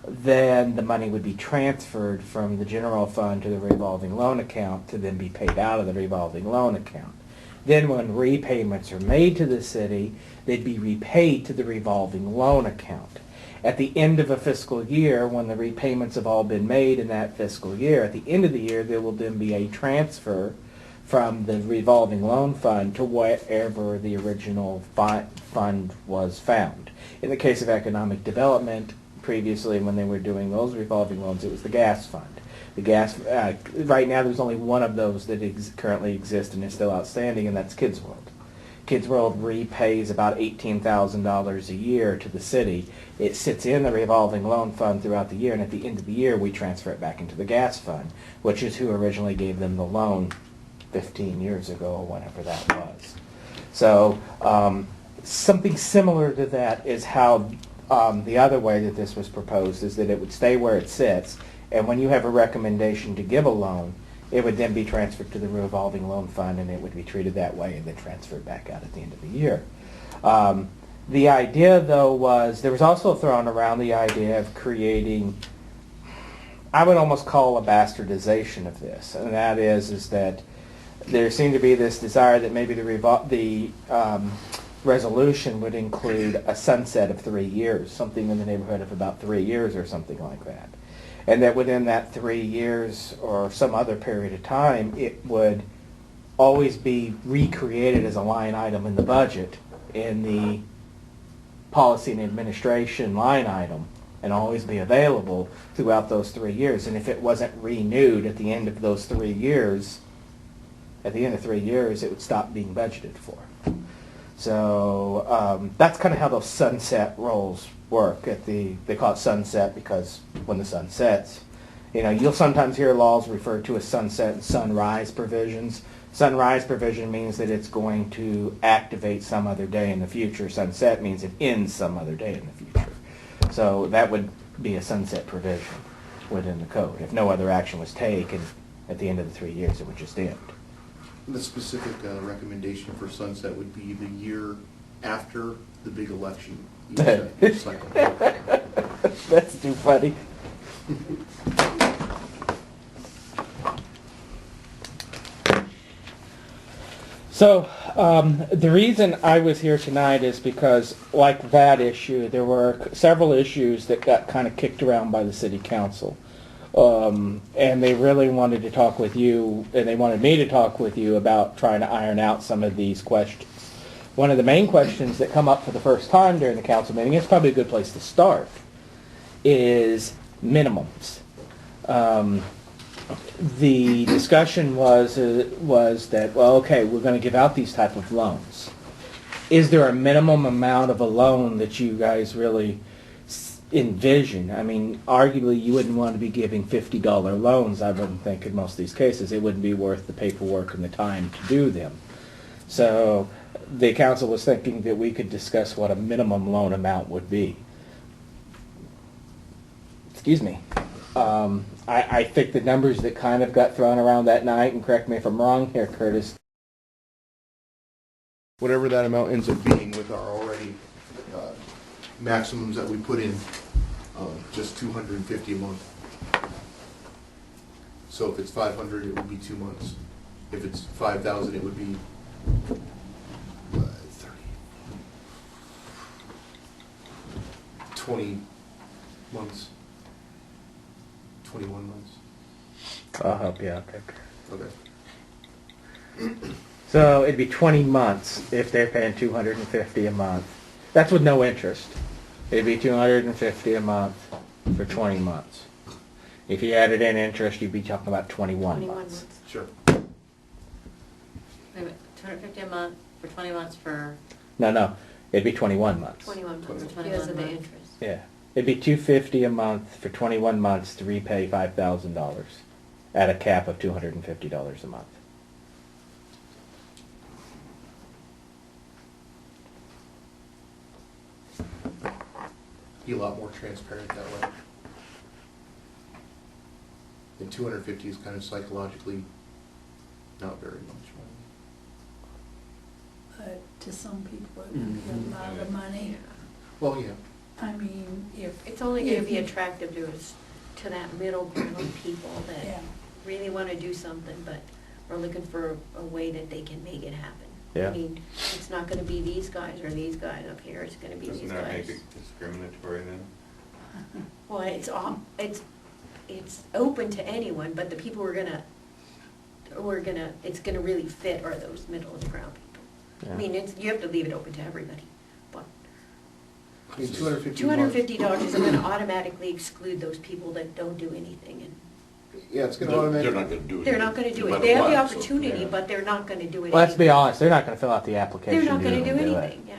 then the money would be transferred from the general fund to the revolving loan account to then be paid out of the revolving loan account. Then when repayments are made to the city, they'd be repaid to the revolving loan account. At the end of a fiscal year, when the repayments have all been made in that fiscal year, at the end of the year, there will then be a transfer from the revolving loan fund to wherever the original fund was found. In the case of economic development, previously when they were doing those revolving loans, it was the gas fund. The gas, right now there's only one of those that currently exists and is still outstanding, and that's Kids World. Kids World repays about $18,000 a year to the city. It sits in the revolving loan fund throughout the year, and at the end of the year, we transfer it back into the gas fund, which is who originally gave them the loan 15 years ago, or whenever that was. So something similar to that is how the other way that this was proposed is that it would stay where it sits, and when you have a recommendation to give a loan, it would then be transferred to the revolving loan fund, and it would be treated that way and then transferred back out at the end of the year. The idea, though, was there was also thrown around the idea of creating, I would almost call a bastardization of this, and that is that there seemed to be this desire that maybe the resolution would include a sunset of 3 years, something in the neighborhood of about 3 years or something like that. And that within that 3 years or some other period of time, it would always be recreated as a line item in the budget in the policy and administration line item and always be available throughout those 3 years. And if it wasn't renewed at the end of those 3 years, at the end of 3 years, it would stop being budgeted for. So that's kind of how those sunset rolls work. They call it sunset because when the sun sets, you'll sometimes hear laws referred to as sunset and sunrise provisions. Sunrise provision means that it's going to activate some other day in the future. Sunset means it ends some other day in the future. So that would be a sunset provision within the code. If no other action was taken at the end of the 3 years, it would just end. The specific recommendation for sunset would be the year after the big election each cycle. That's too funny. So the reason I was here tonight is because, like that issue, there were several issues that got kind of kicked around by the city council. And they really wanted to talk with you, and they wanted me to talk with you about trying to iron out some of these questions. One of the main questions that come up for the first time during the council meeting, it's probably a good place to start, is minimums. The discussion was that, well, okay, we're going to give out these type of loans. Is there a minimum amount of a loan that you guys really envision? I mean, arguably, you wouldn't want to be giving $50 loans, I wouldn't think, in most of these cases. It wouldn't be worth the paperwork and the time to do them. So the council was thinking that we could discuss what a minimum loan amount would be. Excuse me. I think the numbers that kind of got thrown around that night, and correct me if I'm wrong here, Curtis. Whatever that amount ends up being with our already maximums that we put in, just $250 a month. So if it's 500, it would be 2 months. If it's 5,000, it would be 20 months. 21 months. I'll help you out there. Okay. So it'd be 20 months if they're paying $250 a month. That's with no interest. It'd be $250 a month for 20 months. If you added in interest, you'd be talking about 21 months. Sure. Wait a minute, $250 a month for 20 months for... No. It'd be 21 months. 21 months, 21 because of the months. interest. Yeah. It'd be $250 a month for 21 months to repay $5,000 at a cap of $250 a month. Be a lot more transparent that way. And 250 is kind of psychologically not very much money. But to some people, it would be a lot of money. Well, yeah. I mean, if... It's only going to if be you- attractive to that middle group of people that Yeah. really want to do something, but are looking for a way that they can make it happen. Yeah. I mean, it's not going to be these guys or these guys up here, it's going to be Doesn't these that make guys. it discriminatory then? Well, it's open to anyone, but the people it's gonna really fit are those middle of the ground people. Yeah. I mean, you have to leave it open to everybody, but I mean, $250 $250 isn't gonna automatically exclude those people that don't do anything, and Yeah, it's gonna They're automatically. not gonna do it. They're not gonna do no it. matter They have the what, so- opportunity, Yeah. but they're not gonna do it. Well, let's be anyway. honest, they're not gonna fill out the application. They're not gonna do it. anything, yeah.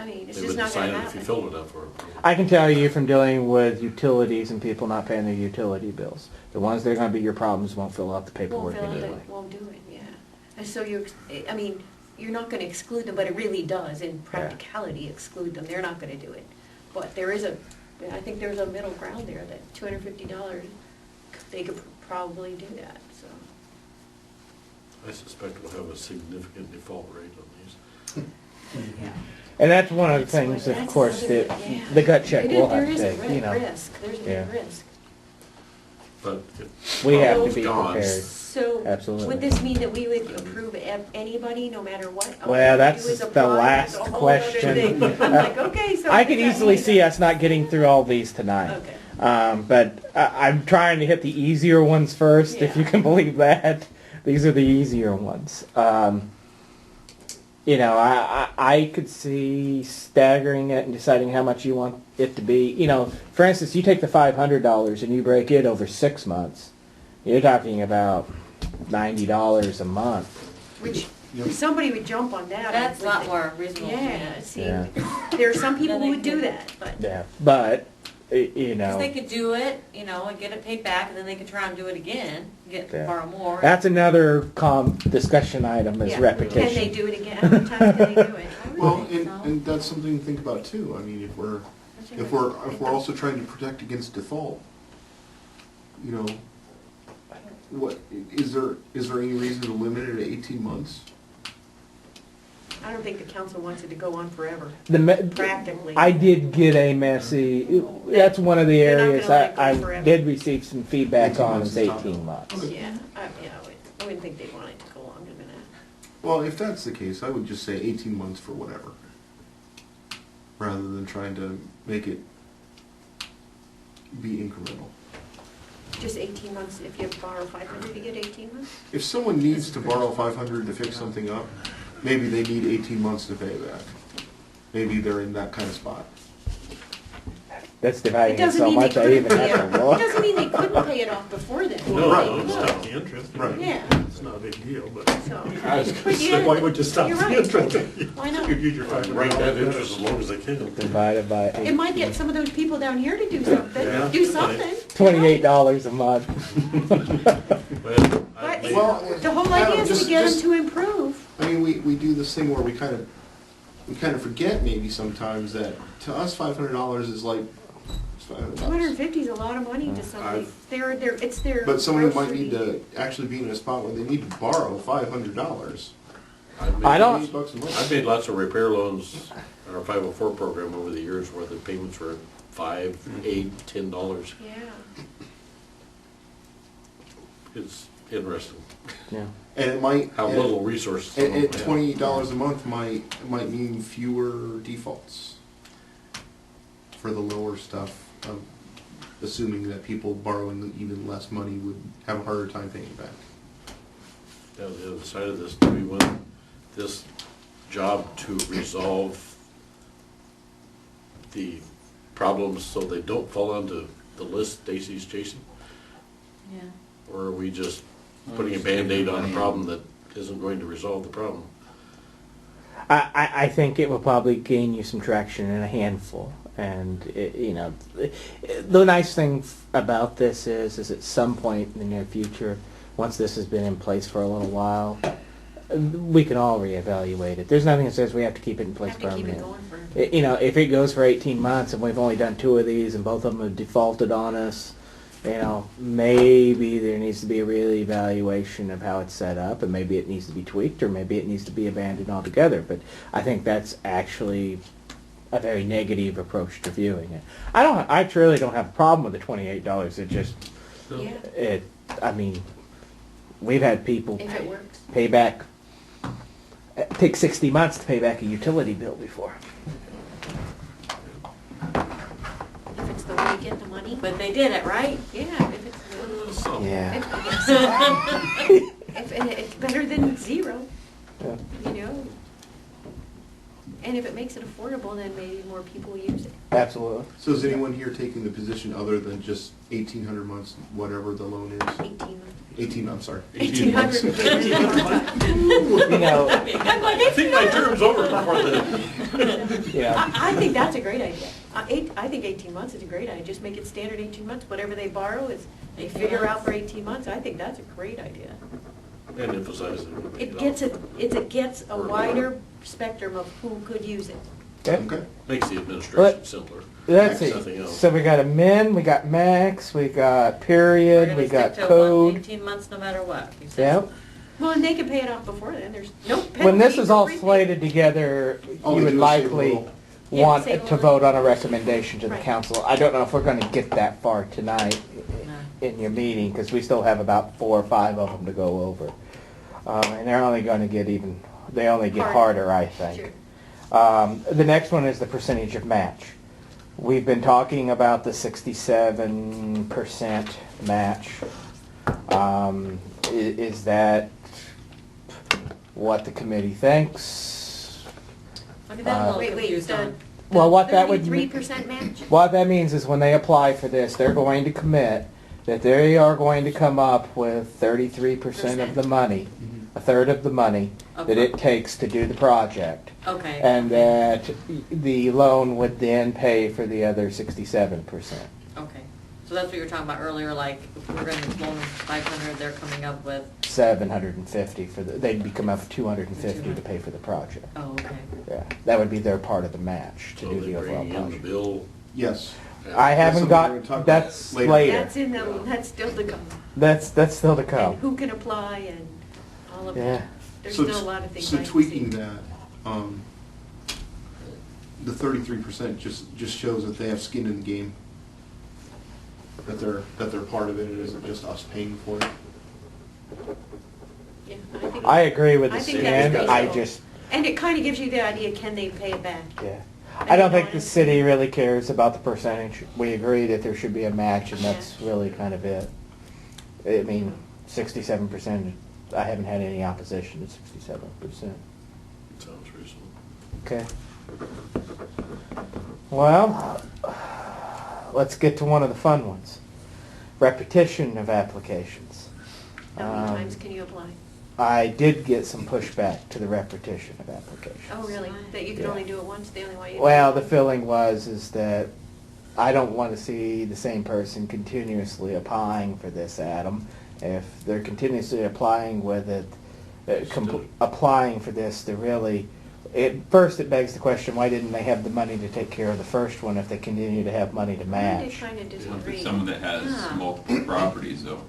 I mean, it's They just wouldn't not sign gonna it if you happen. filled it out for them. I can tell you from dealing with utilities and people not paying their utility bills, the ones that are gonna be your problems won't fill out the Won't paperwork fill it, anyway. won't do it, yeah. And so I mean, you're not gonna exclude them, but it really does, in practicality, exclude them. They're not gonna do it. But there is I think there's a middle ground there, that $250, they could probably do that, so. I suspect we'll have a significant default rate on these. Yeah. And that's one of the That's things, what- of that's course, another- that yeah. the gut check will There have is to a take, you know. risk, there's a Yeah. big risk. But if We have to problem's be gone, prepared. So, Absolutely. would this mean that we would approve anybody, no matter what? All Well, we that's do is the apply? last It's a whole other question. thing. I'm like, okay, so. I could does that easily mean- see us not getting through all these tonight. Okay. But I'm trying to hit the easier ones first, if Yeah. you can believe that. These are the easier ones. You know, I could see staggering it and deciding how much you want it to be. You know, for instance, you take the $500 and you break it over 6 months. You're talking about $90 a month. Which, Yep. somebody would jump on that. I That's a would lot think. more reasonable. Yeah, see, Yeah. there are some people Then who they would do could- that, but. Yeah, but you Because know, they could do it, you know, and get it paid back, and then they could try and do it again, Yeah. borrow more. that's another discussion item is Yeah. repetition. Can they do it again? How many times can they do it? I would Well, think and that's something to think about too. I mean, if we're also trying to protect against default, you know, what is there any reason to limit it at 18 months? I don't think the council wants it to go on forever, The me- practically. I did get a messy. That's one of the They're not areas gonna let it go I forever. did receive some feedback 18 on months is is top. 18 months. Okay. Yeah, I wouldn't think they'd want it to go longer than that. Well, if that's the case, I would just say 18 months for whatever, rather than trying to make it be incremental. Just 18 months, if you borrow 500, you get 18 months? If someone needs to borrow 500 to fix something up, maybe they need 18 months to pay it back. Maybe they're in that kind of spot. That's It dividing it doesn't so mean they much I couldn't even pay it, have to it look. doesn't mean they couldn't pay it off before then. No, Right. no, No. stop the interest. Right. Yeah, It's not a big deal, but so. I was gonna But say, yeah, why would you stop you're the right. interest? Why not? You use your Write that $500 interest as long as they can. Divided by It might get some of those people down here to do something, Yeah. do something. $28 a month. Well, But maybe- Well, the whole Adam, idea is to just- get them just- to improve. I mean, we do this thing where we kind of forget maybe sometimes that to us $500 is like it's $500. 250 is a lot of money to somebody. It's their. But someone who might grocery. need to actually be in a spot where they need to borrow $500. I don't- $8 a month. I've made lots of repair loans in our 504 program over the years where the payments were $5, $8, $10. Yeah. It's interesting Yeah. And it might how and- little resources. some And of at them have. $28 a month might mean fewer defaults for the lower stuff. Assuming that people borrowing even less money would have a harder time paying it back. Now, the other side of this, do we want this job to resolve the problems so they don't fall onto the list Stacy's chasing? Yeah. Or are we just putting a Band-Aid on a problem that isn't going to resolve the problem? I think it will probably gain you some traction in a handful. And, the nice thing about this is at some point in the near future, once this has been in place for a little while, we can all reevaluate it. There's nothing that says we have to keep it in place Have to keep it permanently. going for. If it goes for 18 months and we've only done 2 of these and both of them have defaulted on us, maybe there needs to be a real evaluation of how it's set up, and maybe it needs to be tweaked, or maybe it needs to be abandoned altogether. But I think that's actually a very negative approach to viewing it. I truly don't have a problem with the $28. It just, Yeah, we've had people if it works. pay back, take 60 months to pay back a utility bill before. If it's the way you get the money. But they did it, right? Yeah, if it's. Some. Yeah. If it's better than zero, Yeah. And if it makes it affordable, then maybe more people use it. Absolutely. So is anyone here taking the position other than just 1,800 months, whatever the loan is? 18. 18, I'm sorry. 1,800. You know, I think my term's over before the. yeah. I think that's a great idea. I think 18 months is a great idea. Just make it standard 18 months. Whatever they borrow is, they 18 figure out months. for 18 months. I think that's a great idea. And emphasize It gets a wider spectrum of who could use it. Okay. Makes the administration simpler. Let's see. Nothing else. So we got a min, we got max, we got We're period, gonna we got stick to code. 18 months no matter what. you said. Yep. Well, and they can pay it off before then. There's no penalty. When this is for all prepayment. slated together, All you we would do is save a likely little. Yeah, want save a to little. vote on a recommendation to the Right. council. I don't know if we're going to get that far tonight No. in your meeting, because we still have about 4 or 5 of them to go over. And they're only going to get they only get harder, I think. Sure. The next one is the percentage of match. We've been talking about the 67% match. Is that what the committee thinks? I mean, that's a little Wait, confused on. Well, what that would 33% match? What that means is when they apply for this, they're going to commit that they are going to come up with 33% of the money, a third of the money that it takes to do the project. Okay. And that the loan would then pay for the other 67%. Okay. So that's what you were talking about earlier, like, if we're gonna loan them 500, they're coming up with, 750 they'd become up 250 to pay for the project. oh, okay. Yeah, that would be their part of the match to So do they the overall bring in the project. bill. Yes. I haven't something we're got, gonna talk about that's later. later. That's in them, that's still to come. That's still to And come. who can apply and all of Yeah. that. There's So still a lot of things. So I can tweaking see. that, the 33% just shows that they have skin in the game. That they're part of it. It isn't just us paying for it. Yeah, I think I agree with the I think skin. that's I reasonable. just, And it kind of gives you the idea, can they pay it back? yeah. I don't think the city really cares about the percentage. We agree that there should be a match, and that's really kind of it. I mean, 67%, I haven't had any opposition to 67%. Sounds reasonable. Okay. Well, let's get to one of the fun ones. Repetition of applications. How many times can you apply? I did get some pushback to the repetition of applications. Oh, really? That you can Yeah. only do it once, the only way you do Well, it? the feeling is that I don't want to see the same person continuously applying for this, Adam. If they're continuously applying with it, applying for this, to really, first it begs the question, why didn't they have the money to take care of the first one if they continue to have money to I match? kind of For disagree. someone that has Ah. multiple properties though.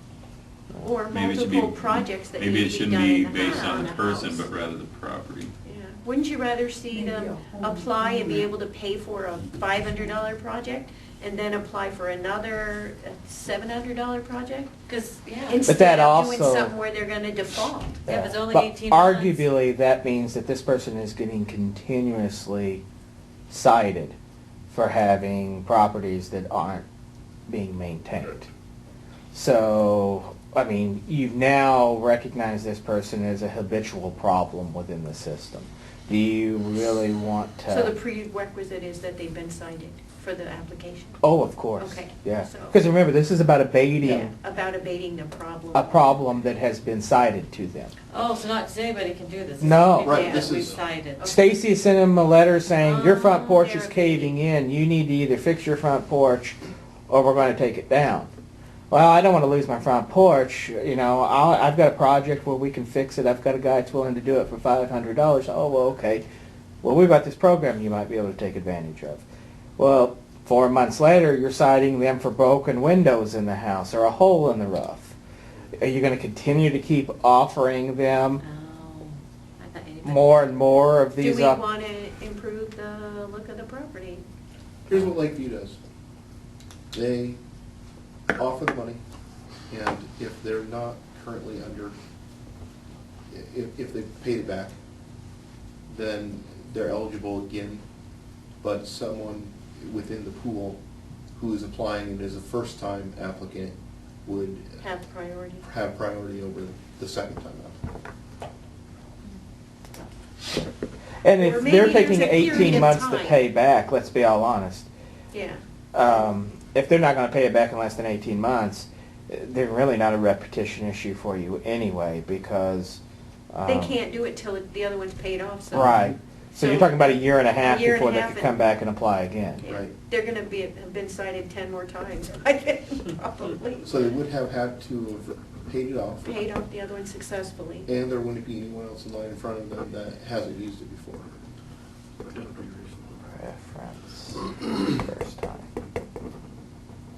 Or Maybe it should be, multiple projects that maybe need it to be shouldn't done be in the based house. on the person, house. but rather the property. Yeah. Wouldn't you rather see Maybe them a home apply and be owner. able to pay for a $500 project and then apply for another $700 project? Because, yeah. But Instead that of doing also- something where they're gonna default. Yeah, if it's only But 18 months. arguably, that means that this person is getting continuously cited for having properties that aren't being maintained. So, I mean, you've now recognized this person as a habitual problem within the system. Do you really want to? So the prerequisite is that they've been cited for the application? Oh, of course. Okay, Yeah. so- Because remember, this is about Yeah, abating about abating the problem. a problem that has been cited to them. Oh, so not just anybody can do this. No. It's Right, people this that we've is- cited. Okay. Stacy sent him a letter saying, your front Oh, porch is they're caving in, you need to either fix your front porch or we're going to take it down. Well, I don't want to lose my front porch, you know, I've got a project where we can fix it, I've got a guy that's willing to do it for $500. Oh, well, okay. Well, we've got this program you might be able to take advantage of. Well, 4 months later, you're citing them for broken windows in the house or a hole in the roof. Are you going to continue to keep offering them Oh, I thought anybody. more and more of Do these? we want to improve the look of the property? Here's what Lakeview does. They offer the money, and if they're not currently under, if they paid it back, then they're eligible again. But someone within the pool who is applying and is a first-time applicant would Have priority? have priority over the second-time applicant. And Or if maybe they're there's taking a period 18 of months to time. pay back, let's be all honest, Yeah. If they're not going to pay it back in less than 18 months, they're really not a repetition issue for you anyway, because They can't do it till the other one's paid off, so. right. So you're talking about a year and a half A year and before a they half could and- come back and apply again. Yeah. Right. They're gonna have been cited 10 more times, I think, probably. So they would have had to have paid it off, Paid off the other one successfully. and there wouldn't be anyone else in line in front of them that hasn't used it before. Preference first time.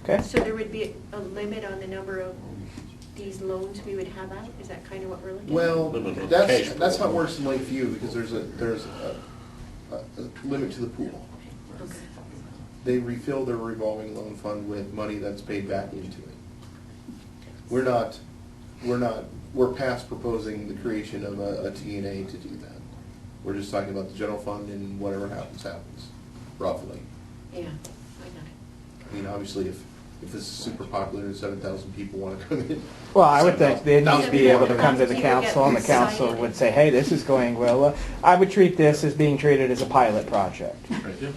Okay. So there would be a limit on the number of these loans we would have out? Is that kind of what we're looking at? Well, Limit on that's, cash that's how it flow. works in Lakeview, because there's a limit to the pool. Okay. They refill their revolving loan fund with money that's paid back into it. We're past proposing the creation of a TNA to do that. We're just talking about the general fund and whatever happens, roughly. Yeah, I got it. I mean, obviously, if this is super popular and 7,000 people want to come in. Well, I would think they'd need to be able to come to the People council, and the get council excited. would say, hey, this is going well. I would treat this as being treated as a pilot project.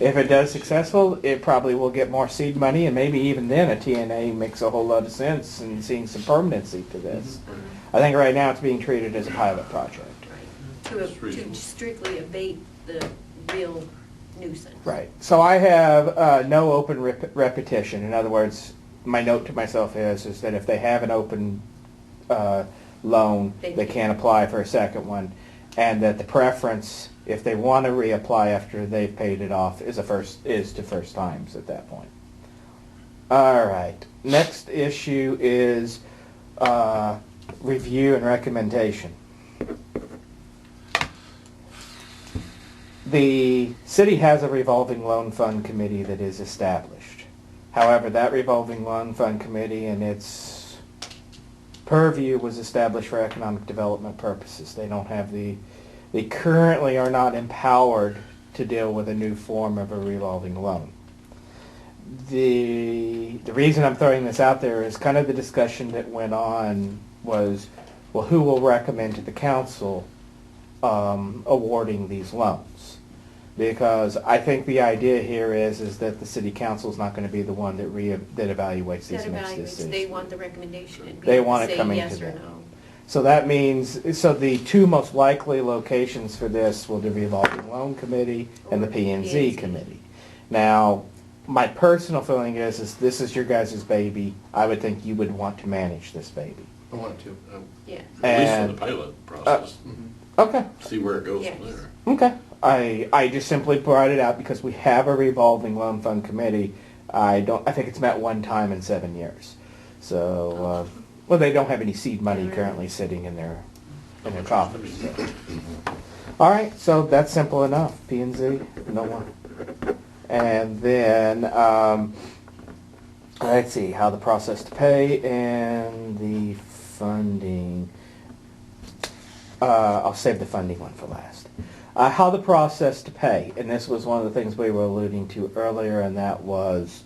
If it does successful, it probably will get more seed money, and maybe even then a TNA makes a whole lot of sense in seeing some permanency to this. I think right now it's being treated as a pilot project. To strictly abate the real nuisance. Right. So I have no open repetition. In other words, my note to myself is that if they have an open loan, they can't apply for a second one, and that the preference, if they want to reapply after they've paid it off, is to first times at that point. All right. Next issue is review and recommendation. The city has a revolving loan fund committee that is established. However, that revolving loan fund committee and its purview was established for economic development purposes. They currently are not empowered to deal with a new form of a revolving loan. The reason I'm throwing this out there is kind of the discussion that went on was, well, who will recommend to the council awarding these loans? Because I think the idea here is that the city council is not going to be the one that evaluates these That next evaluates, decisions. they want the recommendation and be They able want to it say coming yes to or them. no. So that means, so the two most likely locations for this will be the revolving loan committee and the Or P&Z P&Z. committee. Now, my personal feeling is this is your guys' baby. I would think you would want to manage this baby. I want to. Yeah. At least for And- the pilot process, Okay. see where it goes Yes. from there. Okay. I just simply brought it out because we have a revolving loan fund committee. I think it's met one time in 7 years. So, well, they don't have any seed money currently sitting in their coffers. So. All right, so that's simple enough. P&Z, no one. And then, let's see, how the process to pay and the funding. I'll save the funding one for last. How the process to pay, and this was one of the things we were alluding to earlier, and that was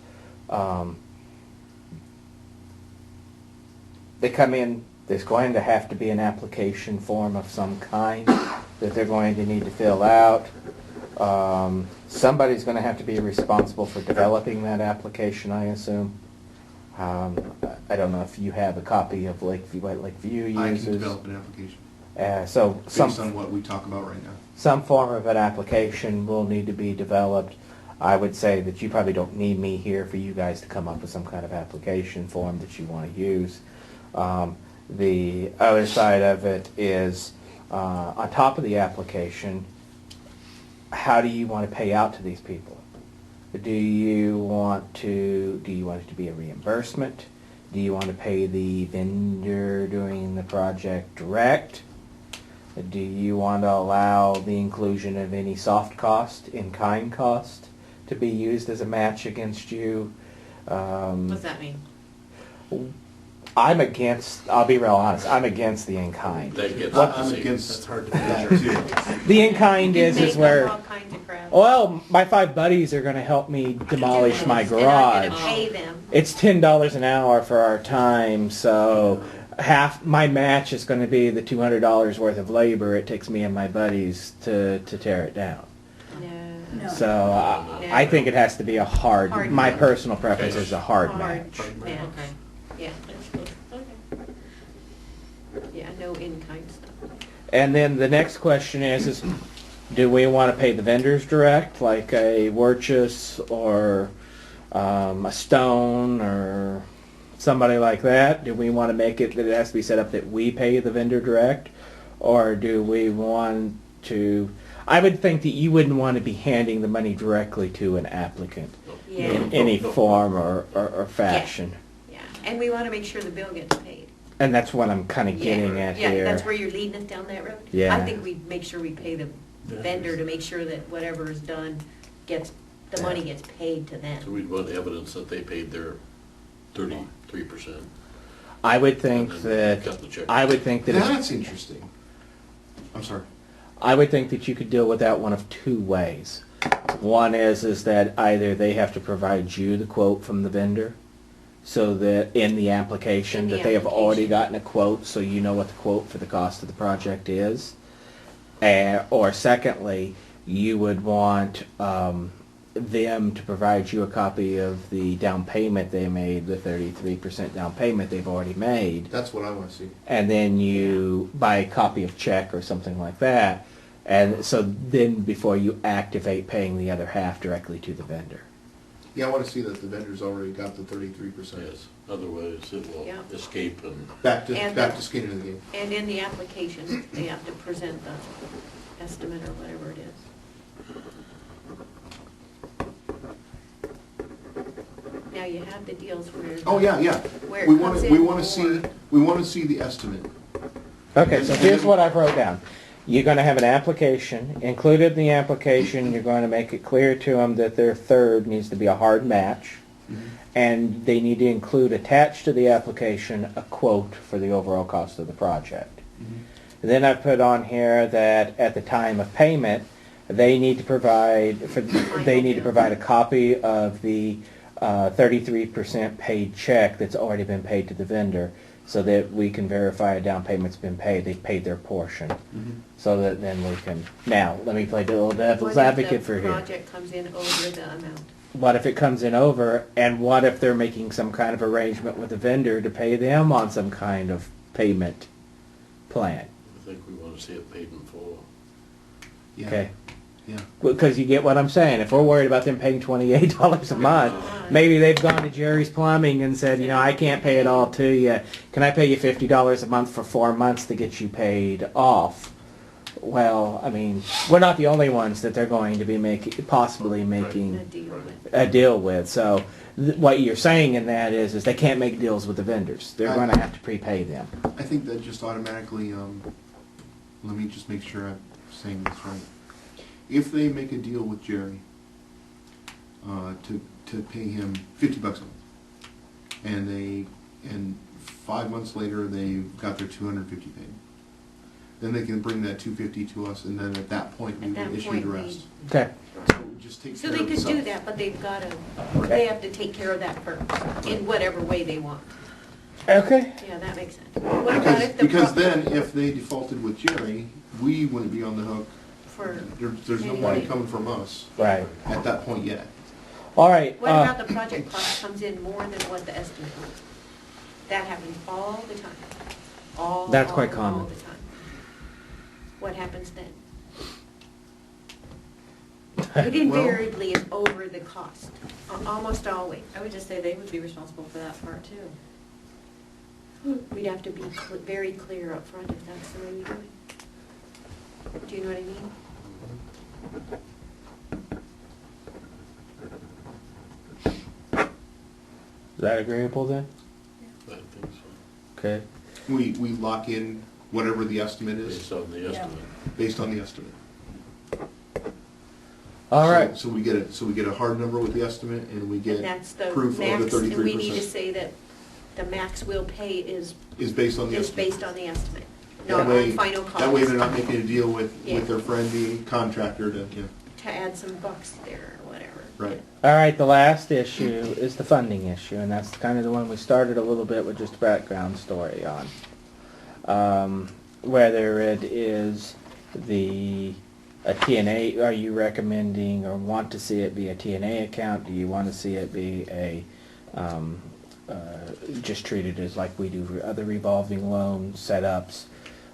they come in, there's going to have to be an application form of some kind that they're going to need to fill out. Somebody's going to have to be responsible for developing that application, I assume. I don't know if you have a copy of Lakeview, what Lakeview uses. I can develop an application So based on what we talk about right now. some form of an application will need to be developed. I would say that you probably don't need me here for you guys to come up with some kind of application form that you want to use. The other side of it is, on top of the application, how do you want to pay out to these people? Do you want it to be a reimbursement? Do you want to pay the vendor doing the project direct? Do you want to allow the inclusion of any soft cost, in-kind cost, to be used as a match against you? What's that mean? I'll be real honest, I'm against the in-kind. That gets I'm deceived. against That's hard to that measure. too. The in-kind is Make where, all kinds of crap. well, my 5 buddies are going to help me demolish my And I'm gonna garage. pay them. It's $10 an hour for our time, so half my match is going to be the $200 worth of labor it takes me and my buddies to tear it down. No. Yeah. So I think it has to be a hard, Hard my match. personal preference is a hard Hard match. match. Okay. Yeah. Okay. Yeah, no in-kind stuff. And then the next question is do we want to pay the vendors direct, like a Wirtschus or a Stone or somebody like that? Do we want to make it that it has to be set up that we pay the vendor direct? Or do we want to... I would think that you wouldn't want to be handing the money directly to an applicant Yeah. in any form or fashion. Yeah, and we want to make sure the bill gets paid. And that's what I'm kind of getting at Yeah, here. that's where you're leading us down that road? Yeah. I think we make sure we pay the vendor to make sure that whatever is done gets, the money gets paid to So them. we'd want evidence that they paid their 33%. I would think And that... cut the check. I would think that... it's- That's interesting. I'm sorry. I would think that you could deal with that one of two ways. One is that either they have to provide you the quote from the vendor, so that in the application In the that they have already application. gotten a quote, so you know what the quote for the cost of the project is. Or secondly, you would want them to provide you a copy of the down payment they made, the 33% down payment they've already made. That's what I want to see. And then you buy a copy of check or something like that. And so then before you activate paying the other half directly to the vendor. Yeah, I want to see that the vendor's already got the 33%. Yes, otherwise it will Yeah. escape and Back to And back the- to skin in the game. And in the application, they have to present the estimate or whatever it is. Now, you have the deals where. Oh yeah, yeah. Where it We comes want to in we want to more. see we want to see the estimate. Okay, so here's what I've wrote down. You're going to have an application. Included in the application, you're going to make it clear to them that their third needs to be a hard match. And they need to include attached to the application a quote for the overall cost of the project. Then I put on here that at the time of payment, they need to provide a copy of the 33% paid check that's already been paid to the vendor, so that we can verify a down payment's been paid. They've paid their portion, so that then we can. Now, let me play the little devil's advocate for What if the here. project comes in over the amount? What if it comes in over, and what if they're making some kind of arrangement with the vendor to pay them on some kind of payment plan? I think we want to see it paid in full. Yeah. Okay? Yeah. Because you get what I'm saying. If we're worried about them paying $28 a month, maybe they've gone to Jerry's Plumbing and said, you know, I can't pay it all to you. Can I pay you $50 a month for 4 months to get you paid off? Well, I mean, we're not the only ones that they're going to be possibly A making deal with. a deal with. So what you're saying in that is they can't make deals with the vendors. They're going to have to prepay them. I think that just automatically, let me just make sure I'm saying this right. If they make a deal with Jerry to pay him $50 a month, and 5 months later they've got their $250 paid, then they can bring that $250 to us, and then at that point we At that will issue point, the we- rest. Okay. So it just takes So care they of could itself. do that, but they've got to, Okay. they have to take care of that first, in whatever way they want. Okay. Yeah, that makes sense. What about if the... Because then, if they defaulted with Jerry, we wouldn't be on the hook. For, There's no money Anyway. coming from us Right. at that point yet. All right. what about the project cost comes in more than what the estimate was? That happens all the time. That's quite All common. the time. What happens then? It invariably is over the cost, almost always. I would just say they would be responsible for that part too. We'd have to be very clear up front if that's the way we do it. Do you know what I mean? Is that agreeable then? I think so, Okay. We lock in whatever the estimate is based on the Yeah. estimate. based on the estimate. All right. So we get a hard number with the estimate, and we get And that's the proof of the max, and we need to 33% say that the max we'll pay is based on the estimate. based on the estimate, not That way, on final cost. that way they're not making a deal with Yeah. their friend, the contractor, to To add some bucks there or whatever. right. All right, the last issue is the funding issue, and that's kind of the one we started a little bit with just a background story on. Whether it is the a TNA, are you recommending or want to see it be a TNA account? Do you want to see it be a, just treated as like we do for other revolving loan setups?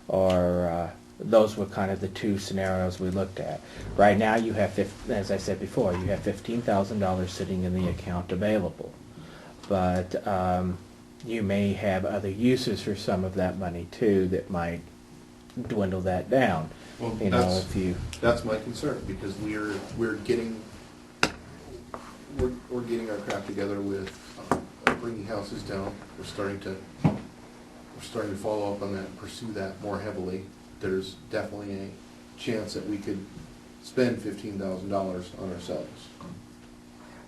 Or those were kind of the two scenarios we looked at. Right now you have, as I said before, you have $15,000 sitting in the account available. But you may have other uses for some of that money too that might dwindle that down. Well, You know, if you, that's my concern, because we're getting our crap together with bringing houses down. We're starting to follow up on that, pursue that more heavily. There's definitely a chance that we could spend $15,000 on ourselves.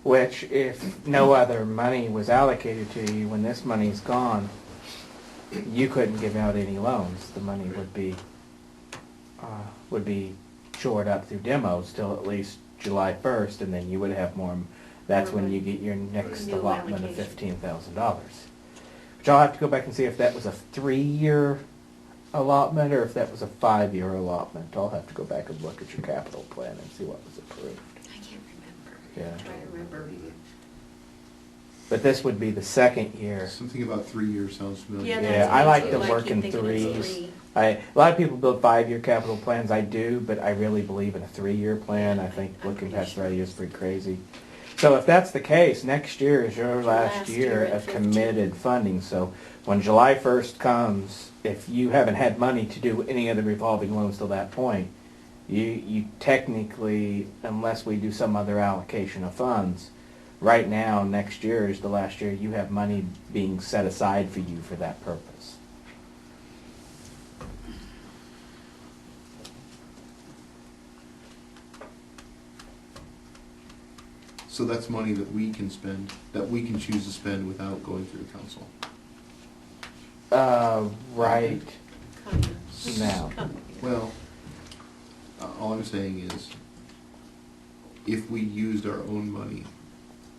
which if no other money was allocated to you when this money's gone, you couldn't give out any loans. The money would be shored up through demos till at least July 1st, and then you would have more. That's when you get your next New allotment of allocation. $15,000. Which I'll have to go back and see if that was a 3-year allotment or if that was a 5-year allotment. I'll have to go back and look at your capital plan and see what was approved. I can't remember. Yeah. I'm trying to remember. But this would be the second year. Something about 3 years sounds familiar. Yeah, Yeah, that's I me like too. to I work keep in thinking it's threes. 3. A lot of people build 5-year capital plans. I do, but I really believe in a 3-year plan. I think I'm looking pretty past sure. 3 years is pretty crazy. So if that's the case, next year is your last Last year year at of 15. committed funding. So when July 1st comes, if you haven't had money to do any of the revolving loans till that point, you technically, unless we do some other allocation of funds, right now, next year is the last year you have money being set aside for you for that purpose. So that's money that we can spend, that we can choose to spend without going through the council. Right Kind of. now. Well, all I'm saying is, if we used our own money,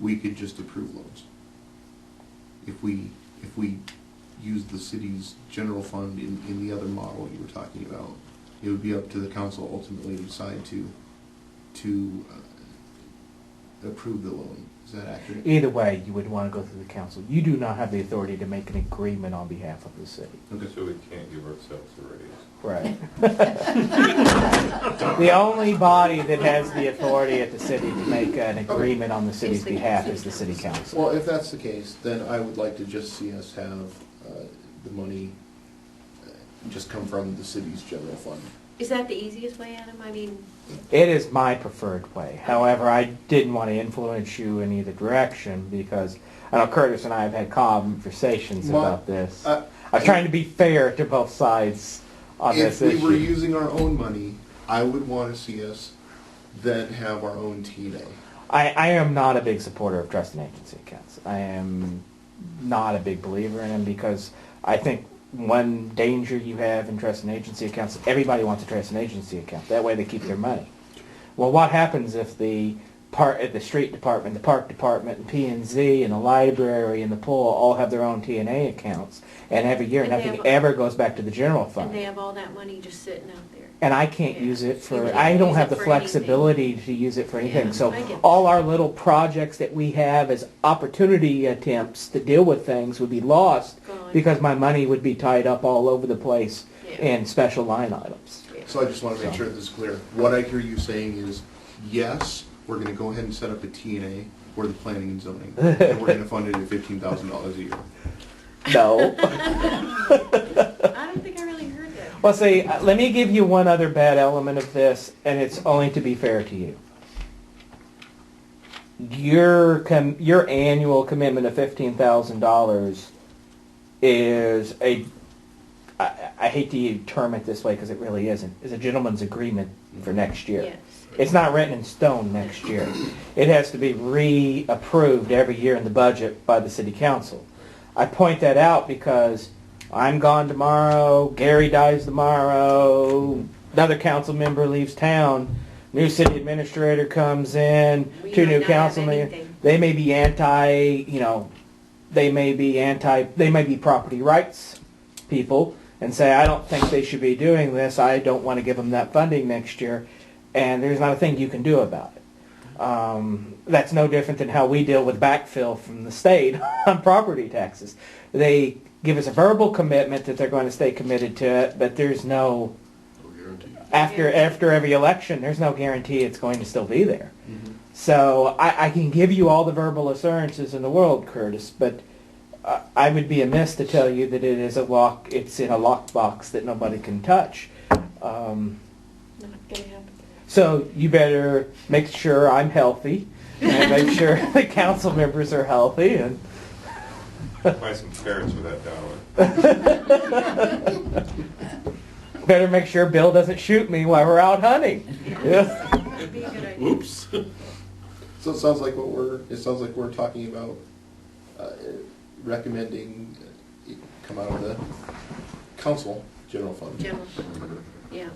we could just approve loans. If we used the city's general fund in the other model you were talking about, it would be up to the council ultimately to decide to approve the loan. Is that accurate? Either way, you would want to go through the council. You do not have the authority to make an agreement on behalf of the city. Okay. So we can't give ourselves a raise. Right. The only body that has the authority at the city to make an agreement on the city's behalf is the city council. Well, if that's the case, then I would like to just see us have the money just come from the city's general fund. Is that the easiest way, Adam? I mean, It is my preferred way. However, I didn't want to influence you in either direction because I know Curtis and I have had conversations Well, about this. I was trying to be fair to both sides on If this we issue. were using our own money, I would want to see us then have our own TNA. I am not a big supporter of trust and agency accounts. I am not a big believer in them because I think one danger you have in trust and agency accounts, everybody wants a trust and agency account. That way they keep their money. Well, what happens if the street department, the park department, and P&Z, and the library, and the pool all have their own TNA accounts, and every year And they nothing have- ever goes back to the general fund? and they have all that money just sitting out there. And I can't Yeah. use it You for, can't I don't use have it the for anything. flexibility to use it for anything. Yeah, So I get all that. our little projects that we have as opportunity attempts to deal with things would be lost Gone. because my money would be tied up all over the place Yeah. in special line items. So I just want to make sure this is clear. What I hear you saying is, yes, we're going to go ahead and set up a TNA for the planning and zoning, and we're going to fund it at $15,000 a year. No. I don't think I really heard that. Well, see, let me give you one other bad element of this, and it's only to be fair to you. Your annual commitment of $15,000 is I hate to term it this way because it really isn't, is a gentleman's agreement for next year. Yes. It's not written in stone next year. It has to be reapproved every year in the budget by the city council. I point that out because I'm gone tomorrow, Gary dies tomorrow, another council member leaves town, new city administrator comes in, We 2 might new not have councilmen. anything. They may be they may be property rights people and say, I don't think they should be doing this, I don't want to give them that funding next year. and there's not a thing you can do about it. That's no different than how we deal with backfill from the state on property taxes. They give us a verbal commitment that they're going to stay committed to it, but there's no, No guarantee. after every election, there's no guarantee it's going to still be there. So I can give you all the verbal assurances in the world, Curtis, but I would be amiss to tell you that it is it's in a lockbox that nobody can touch. Not gonna happen. So you better make sure I'm healthy and make sure the council members are healthy and Buy some carrots with that dollar. better make sure Bill doesn't shoot me while we're out hunting. Yeah. Would be a good idea. Oops. So it sounds like we're talking about recommending it come out of the council general fund General, yeah.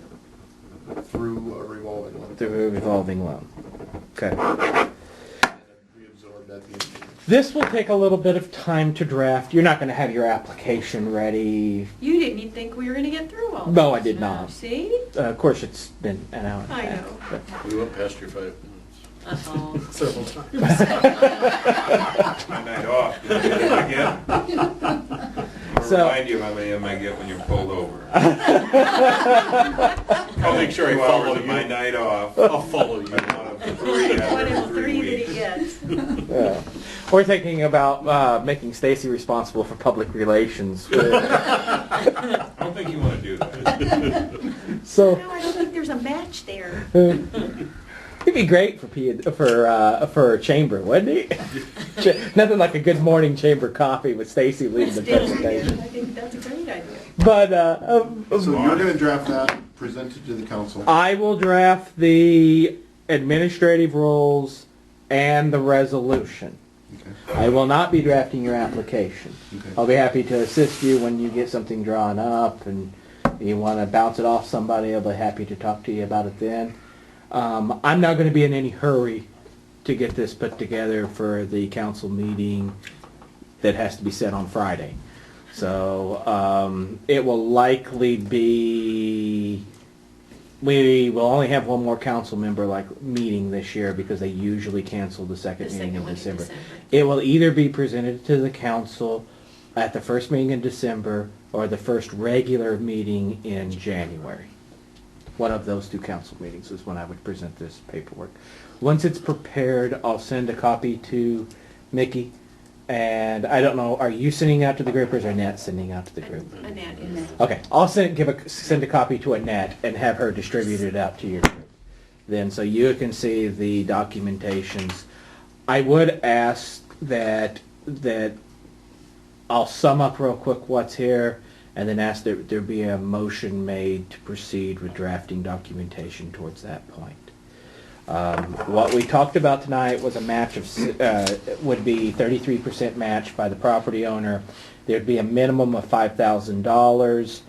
through a revolving one. Through a revolving loan. Okay. Reabsorbed at the end. This will take a little bit of time to draft. You're not going to have your application ready. You didn't even think we were gonna get through all this. No, I did not. See? Of course, it's been an hour and a I half. know. but- We went past your 5 minutes. Uh-oh. Several times. My night off. Did you get it again? I'll So- remind you how many of them I get when you're pulled over. I'll make sure I 2 follow hours of my you. night off. I'll follow you. I'm out of 3 One after of the 3 three that weeks. he gets. Yeah. We're thinking about making Stacy responsible for public relations. I don't think you want to do that. So No, I don't think there's a match there. it'd be great for a chamber, wouldn't it? Nothing like a good morning chamber coffee with Stacy leading the Still, I presentation. think that's a great idea. But So you're gonna draft that, present it to the council. I will draft the administrative rules and the resolution. Okay. I will not be drafting your application. Okay. I'll be happy to assist you when you get something drawn up and you want to bounce it off somebody. I'll be happy to talk to you about it then. I'm not going to be in any hurry to get this put together for the council meeting that has to be set on Friday. So it will likely be, we will only have one more council member meeting this year because they usually cancel the second The meeting second in one in December. December. It will either be presented to the council at the first meeting in December or the first regular meeting in January. One of those 2 council meetings is when I would present this paperwork. Once it's prepared, I'll send a copy to Mickey. And I don't know, are you sending out to the group or is Annette sending out to the group? Annette is. Okay, I'll send a copy to Annette and have her distribute it out to your group. Then, so you can see the documentations. I would ask that I'll sum up real quick what's here, and then ask that there be a motion made to proceed with drafting documentation towards that point. What we talked about tonight was a match of, would be 33% match by the property owner. There'd be a minimum of $5,000.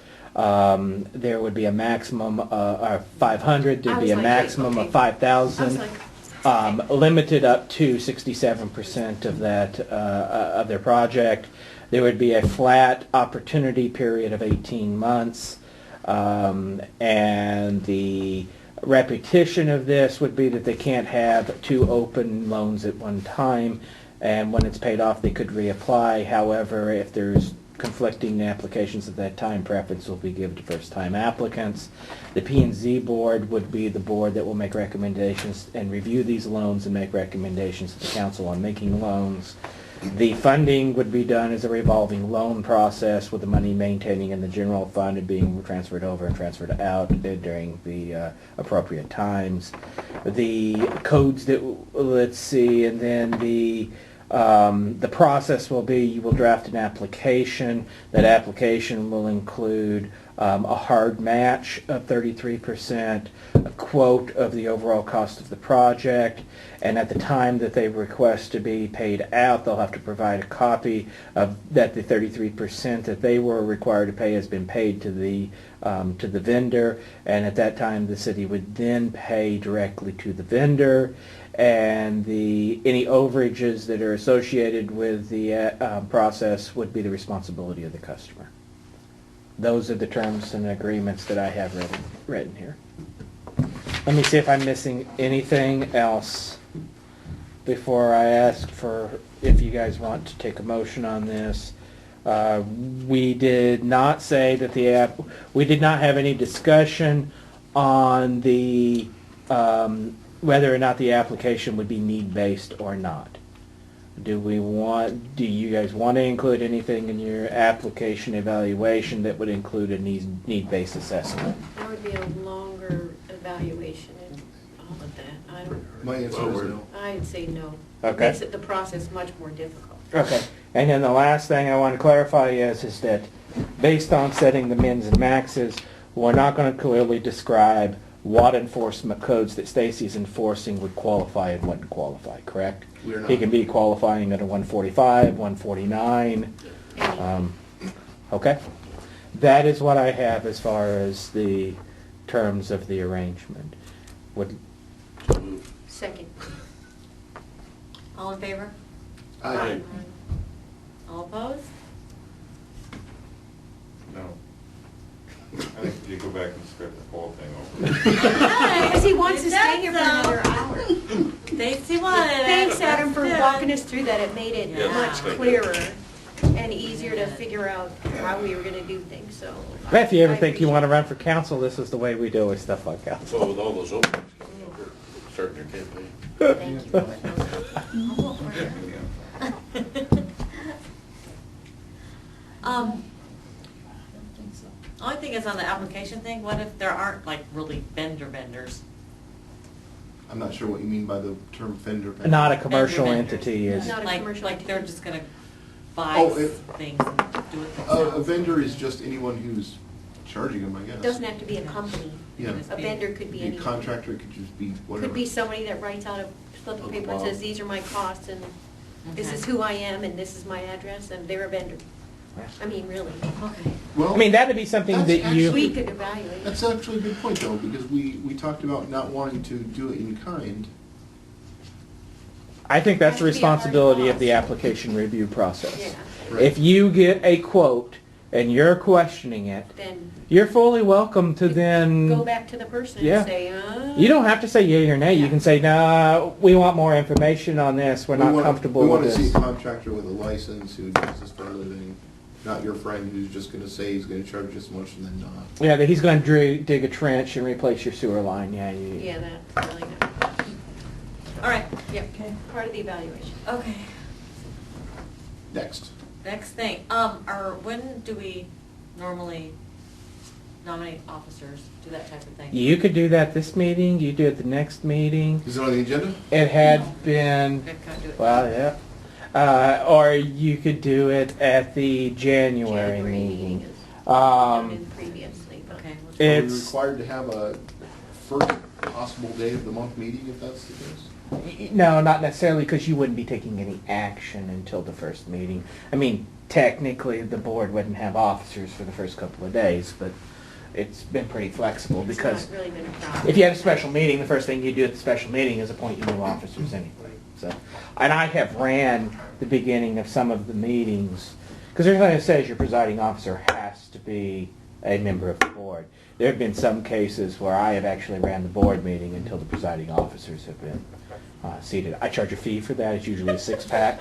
There would be a maximum of 500. There'd I be was a like, maximum okay. of 5,000. I was like, Limited up to 67% of that of their project. There would be a flat opportunity period of 18 months, and the repetition of this would be that they can't have 2 open loans at one time, and when it's paid off they could reapply. However, if there's conflicting applications at that time, preference will be given to first-time applicants. The P&Z board would be the board that will make recommendations and review these loans and make recommendations to the council on making loans. The funding would be done as a revolving loan process, with the money maintaining in the general fund and being transferred over and transferred out during the appropriate times. The codes that, let's see, and then the process will be, you will draft an application. That application will include a hard match of 33%, a quote of the overall cost of the project, and at the time that they request to be paid out, they'll have to provide a copy of that the 33% that they were required to pay has been paid to the vendor, and at that time the city would then pay directly to the vendor, and any overages that are associated with the process would be the responsibility of the customer. Those are the terms and agreements that I have written here. Let me see if I'm missing anything else before I ask for if you guys want to take a motion on this. We did not say that we did not have any discussion on the whether or not the application would be need-based or not. Do you guys want to include anything in your application evaluation that would include a need-based assessment? That would be a longer evaluation and all of that. I don't, My answer is no. I'd say no. Okay. Makes the process much more difficult. Okay, and then the last thing I want to clarify is that based on setting the mins and maxes, we're not going to clearly describe what enforcement codes that Stacy's enforcing would qualify and wouldn't qualify, correct? We're not. He can be qualifying under 145, 149. Okay, that is what I have as far as the terms of the arrangement. Would Second. All in favor? Aye. All opposed? No. I think you go back and start the whole thing over. Because he wants to You stay said here for so. another hour. Stacy wanted it. Thanks, Adam, for Let's do walking it. us through that. It made it Yeah. much Thank you. clearer and easier to figure out how we were going to do things, so. if you ever I think you appreciate want to it. run for council, this is the way we do with stuff like that. So with all those openings coming up, we're starting their campaign. Thank you. I'll vote for you. Only thing is on the application thing, what if there aren't like really vendors? I'm not sure what you mean by the term vendor. Not a commercial Vendor entity is. Not a Like, commercial like they're entity. just gonna buy Oh, if- things and do it A themselves. vendor is just anyone who's charging them, I guess. It doesn't have to be a company. Yeah. A vendor could be Be a anyone. contractor, it could just be whatever. Could be somebody that writes out a slip of paper and Wow. says, these are my costs, and this Okay. is who I am, and this is my address, and they're a vendor. I mean, really. Okay. Well, I mean, that'd be something That's that you. We could evaluate. that's actually a good point though, because we talked about not wanting to do it in kind. I think that's the Has to be a hard responsibility of the cost. application review process. Yeah, Right. If you get a quote and you're questioning it, then you're fully welcome to then. go back to the person Yeah. and say, You don't have to say yea or nay. You Yeah. can say, "No, we want more information on this. We're not comfortable We with want to see this." a contractor with a license who does this for a living, not your friend who's just gonna say he's gonna charge this much and then not. Yeah, that he's going to dig a trench and replace your sewer line. Yeah, yeah, that's really good. All right, Yep, part of the evaluation. okay. Next. Next thing, when do we normally nominate officers, do that type of thing? You could do that this meeting. You do it the next meeting. Is it on the agenda? It had been. Okay, can't do it. Well, yeah. Or you could do it at the January meeting. is done Um, in previously, but. Okay. let's- Are we It's required to have a first possible day of the month meeting if that's the case? no, not necessarily, because you wouldn't be taking any action until the first meeting. I mean, technically, the board wouldn't have officers for the first couple of days, but it's been pretty flexible It's because not really been a problem. if you had a special meeting, the first thing you do at the special meeting is appoint your new officers anyway. So, and I have ran the beginning of some of the meetings, because there's nothing that says your presiding officer has to be a member of the board. There have been some cases where I have actually ran the board meeting until the presiding officers have been seated. I charge a fee for that. It's usually a six-pack,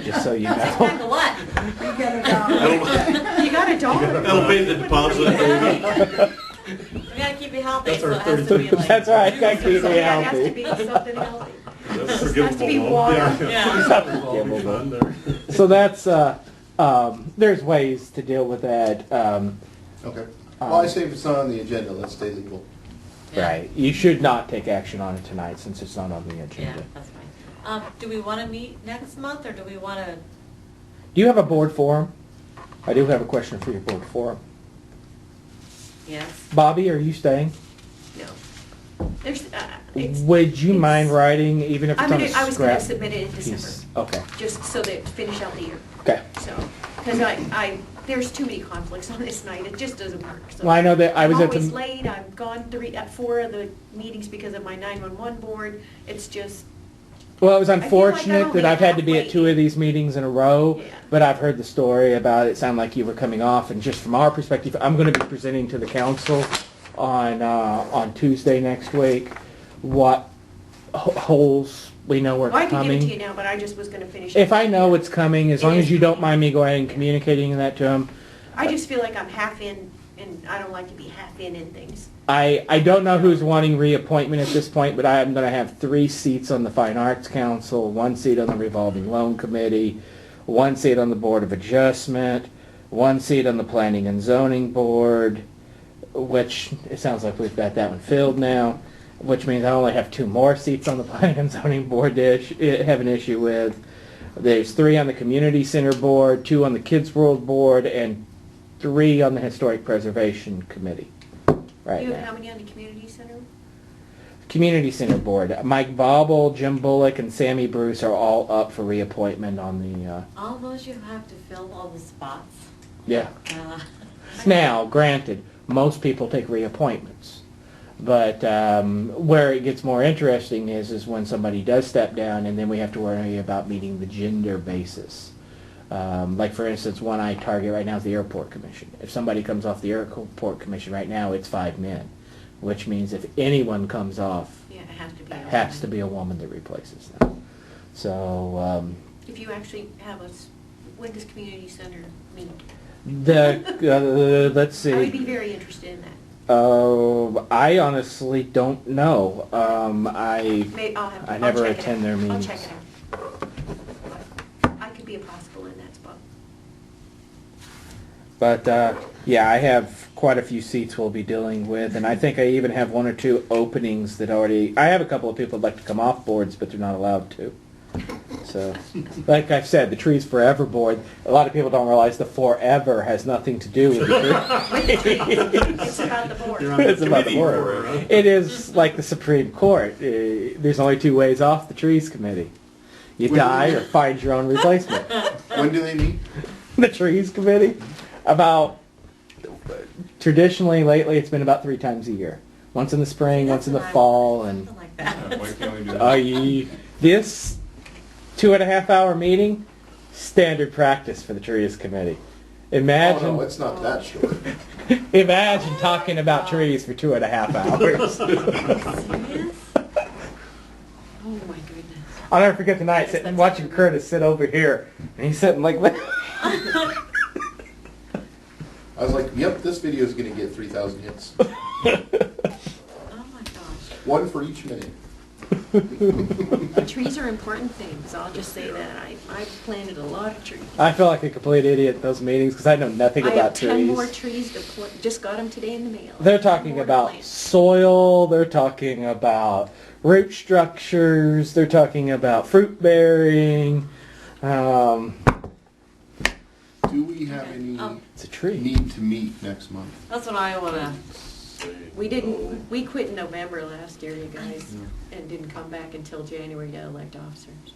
just so you Six pack of know. what? You get it down. You got a dollar. That'll pay the deposit. We gotta keep you healthy, That's so our it has to be like. That's right. Gotta keep me Yeah, it has to healthy. be something healthy. That's Has to forgivable be loan. water. Yeah. So that's there's ways to deal with that. Okay. Well, I say if it's not on the agenda, let's stay legal. Yeah. Right. You should not take action on it tonight since it's not on the Yeah, agenda. that's fine. Do we wanna meet next month, or do we wanna, Do you have a board forum? I do have a question for your board forum. yes? Bobby, are you staying? No. There's, it's. Would you it's- mind writing, even if it's on a I was gonna scrap submit it in December, piece? Okay. just so that, finish out the year. Okay. So, because there's too many conflicts on this night, it just doesn't work, so. Well, I know that I was I'm at the. always late, I've gone at 4 of the meetings because of my 911 board, it's just, Well, it was feel like I'm unfortunate that only I've had to be at halfway 2 of in. these meetings in a row, Yeah. but I've heard the story about it. It sounded like you were coming off, and just from our perspective, I'm going to be presenting to the council on Tuesday next week what holes we know are Well, I can give it to you coming. now, but I just was gonna finish. If I know it's coming, as It long is as you don't coming. mind me going ahead and communicating that to them. I just feel like I'm half in, and I don't like to be half in things. I don't know who's wanting reappointment at this point, but I'm going to have 3 seats on the Fine Arts Council, 1 seat on the Revolving Loan Committee, 1 seat on the Board of Adjustment, 1 seat on the Planning and Zoning Board, which it sounds like we've got that one filled now, which means I only have 2 more seats on the Planning and Zoning Board to have an issue with. There's 3 on the Community Center Board, 2 on the Kids World Board, and 3 on the Historic Preservation Committee right You now. have how many on the community center? Community Center Board. Mike Bobble, Jim Bullock, and Sammy Bruce are all up for reappointment on the, All those you have to fill all the spots. yeah. Uh, Now, granted, most people take reappointments. But where it gets more interesting is when somebody does step down and then we have to worry about meeting the gender basis. Like, for instance, one I target right now is the Airport Commission. If somebody comes off the Airport Commission right now, it's 5 men, which means if anyone comes off, Yeah, it has to be. it has to be a woman that replaces them. So, If you actually have when does community center meet? let's I would be see. very interested in that. I honestly don't know. Maybe I'll have to. I I'll never check it attend out. their I'll meetings. check it out. I could be a possible in that spot. But yeah, I have quite a few seats we'll be dealing with, and I think I even have 1 or 2 openings that already. I have a couple of people that'd like to come off boards, but they're not allowed to. So, like I've said, the Trees Forever board. A lot of people don't realize the forever has nothing to do with the tree. It's about the board. You're on the It's about the committee board. for, huh? It is like the Supreme Court. There's only 2 ways off the Trees Committee. You When- die or find your own replacement. When do they meet? The Trees Committee? Traditionally, lately, it's been about 3 times a year. Once in the spring, once in the fall, and Something like that. Why can't we do that? this 2.5-hour meeting, standard practice for the Trees Committee. Oh, Imagine, no, it's not that short. imagine talking about trees for 2.5 hours. Serious? Oh my goodness. I'll never forget the night Yes, sitting, that's watching true. Curtis sit over here, and he's sitting like that. I was like, yep, this video is going to get 3,000 hits. Oh my gosh. 1 for each minute. Trees are important things. I'll just say that. I've planted a lot of trees. I feel like a complete idiot at those meetings because I know nothing I about have 10 more trees. trees to put. Just got them today in the mail. They're talking More to about plant. soil, they're talking about root structures, they're talking about fruit bearing. Do we have any It's a tree. need to meet next month? That's what I wanna, We didn't. We quit in November last year, you guys, and didn't come back until January to elect officers.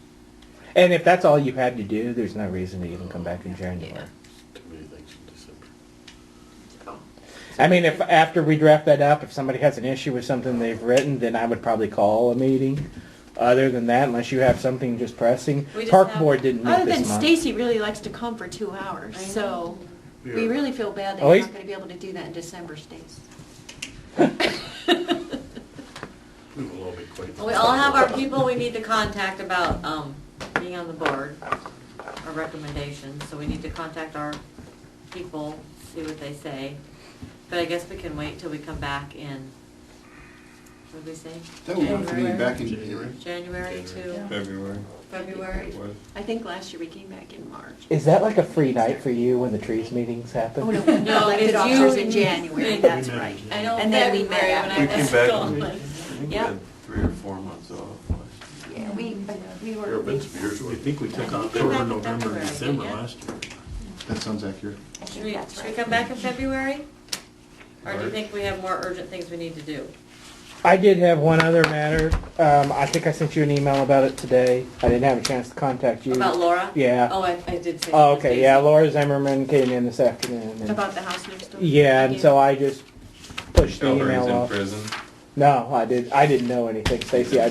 And if that's all you had to do, there's no reason to even come back in January. Too many things in December. So, I mean, if after we draft that up, if somebody has an issue with something they've written, then I would probably call a meeting. Other than that, unless you have something just pressing. We just Park have- Board didn't meet other than this month. Stacy really likes to come for 2 hours, I know. so we Yeah. really feel bad that Oh, you're he's- not going to be able to do that in December, Stace. We will all be quite. we all have our people we need to contact about, being on the board, our recommendations, so we need to contact our people, see what they say. But I guess we can wait till we come back in, what did we say? That would work for me January? back in January. January to February. February. What? I think last year we came back in March. Is that like a free night for you when the trees meetings happen? Oh, no, No, elected it's officers you- in January, We that's met in right. I know And then we February met when I after. We came was back, gone. we Yep. had 3 or 4 months off. Yeah, we There were. have been some years where I think we took I think we October, came back in November, and February, December yeah. last year. That sounds accurate. Should we come back in February? Or do you think we have more urgent things we need to do? I did have one other matter. I think I sent you an email about it today. I didn't have a chance to contact you. About Laura? Yeah. Oh, I did say. Oh, that to okay, Stacy. yeah, Laura Zimmerman came in this afternoon. and- About the house next door? Yeah, and so I just pushed the Tell her he's email in off. prison. No, I didn't know anything, Stacy. I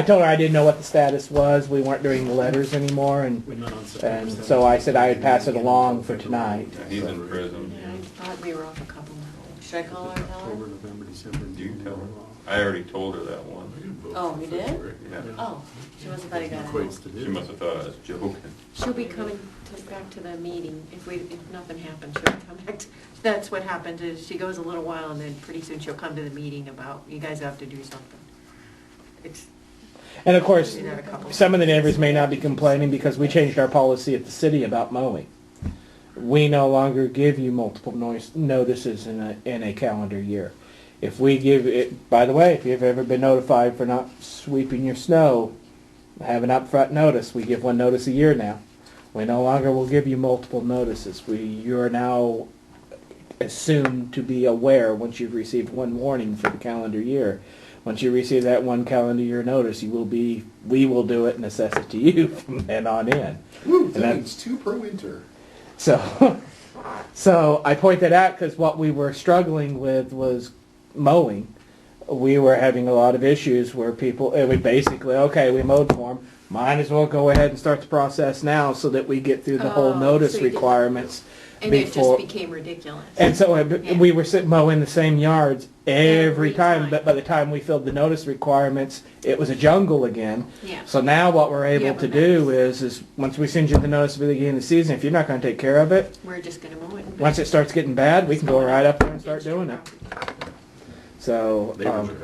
told her I didn't know what the status was. We weren't doing the letters anymore, and We met on September and 7th. so I said I would pass it along for tonight. Yeah, he's in prison. Yeah, I thought we were off a couple of Should I call her and tell October, her? November, December. You can tell her. I already told her that one. Oh, you did? Yeah. Oh, she must have thought he got it. Equates to do. She must have thought I was joking. She'll be coming back to the meeting, if nothing happens, she'll come back that's what happens, is she goes a little while, and then pretty soon she'll come to the meeting about, you guys have to do something. It's, And of course, do that a couple some of the neighbors may not be complaining because we changed our policy at the city about mowing. We no longer give you multiple notices in a calendar year. If we give it, by the way, if you've ever been notified for not sweeping your snow, have an upfront notice. We give one notice a year now. We no longer will give you multiple notices. You are now assumed to be aware once you've received one warning for the calendar year. Once you receive that one calendar year notice, we will do it and assess it to you from then on in. Woo, And that means 2 per winter. So, so I point that out because what we were struggling with was mowing. We were having a lot of issues where people, it would basically, okay, we mowed for them, might as well go ahead and start the process now so that we get through the whole Oh, notice so you did- requirements and it before. just became ridiculous. And so Yeah. we were mowing the same yards every Every time, time. but by the time we filled the notice requirements, it was a jungle again. Yeah. So now what we're able Yeah, to but do is once we send you the notice at the beginning of the season, if you're not going to take care of it, We're just gonna mow it. and- once it starts getting bad, we can go right up there and start doing it. So Neighbors are happy.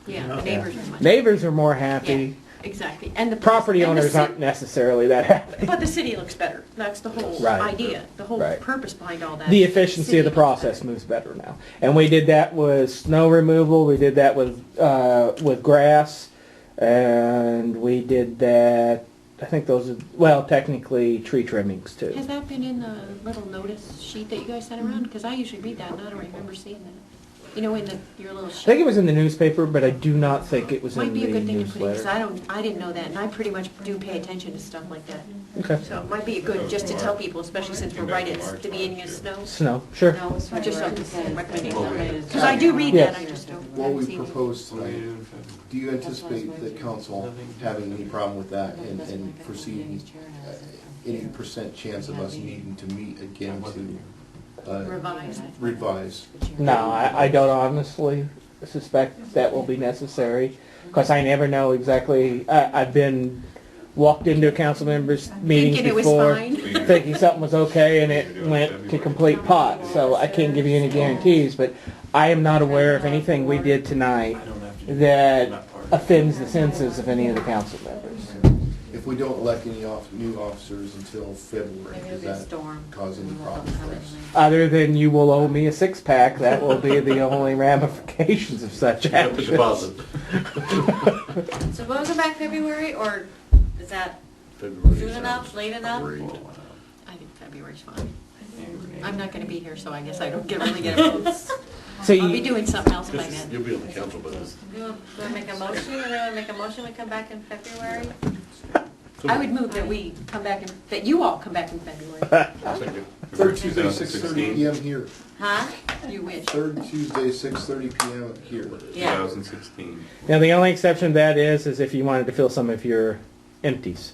Yeah, Yeah. the neighbors are much. neighbors are more happy. Yeah, exactly, and the. Property and the owners ci- aren't necessarily that happy. But the city looks better, that's the whole Right. idea, the whole Right. purpose behind all that. The is efficiency of the city looks process better. moves better now, and we did that with snow removal. We did that with grass, and we did that. I think those are technically tree trimmings too. Has that been in the little notice sheet that you guys sent around? Because I usually read that, and I don't remember seeing that. You know, in your little sheet. I think it was in the newspaper, but I do not think it was Might in be a the good thing to put in, because newsletter. I didn't know that, and I pretty much do pay attention to stuff like that. Okay. So it might be good just to tell people, especially since we're right at the beginning of snow. Snow, sure. No, it's right Just where something it said recommendation. Because Because I do read that, Yes. I just don't. What haven't we seen it. propose What do you tonight, do in February? do you anticipate the council having any problem with that and foresee any percent chance of us needing to meet again to revise? No, I don't honestly suspect that will be necessary, because I never know exactly. I've been walked into a council members meetings Thinking it was before, fine. thinking something was okay, and it went to complete pot. So I can't give you any guarantees, but I am not aware of anything we did tonight that offends the senses of any of the council members. If we don't elect any new officers until February, Maybe it'll does be a that storm. cause any and we'll problems come for in us? late. Other than you will owe me a six-pack, that will be the only ramifications of such You have to actions. deposit. So we'll come back February, or is that February soon enough, sounds late enough? great. I think February's fine. I'm not gonna be here, so I guess I don't really get a vote. So I'll be you, doing something else by then. You'll be on the council by then. You want to make a motion, and then make a motion, we come back in February? I would move that we come back in, that you all come back in February. Second. Third Tuesday, 6:30 PM here. Huh? You wish. Third Tuesday, 6:30 PM here. Yeah. 2016. now the only exception to that is if you wanted to fill some of your empties.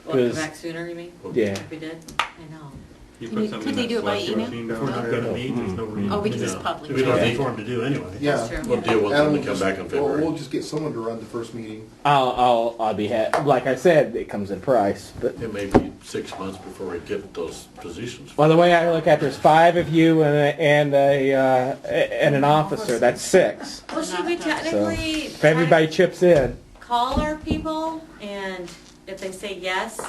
Well, come 'Cause- back sooner, you mean? Yeah. If we did? I know. You Can put you- something could they in do it that by slush email? machine If we're down not there? gonna meet, there's no reason. Oh, because you it's know. public. We don't need for them to do anyway. Yeah. That's true. We'll deal with Adam them will when they come just- back in We'll February. just get someone to run the first meeting. I'll be like I said, it comes at a price. But It may be 6 months before we get those positions. well, the way I look at it, there's 5 of you and an officer. That's 6. Well, should we technically If everybody chips in, call our people, and if they say yes,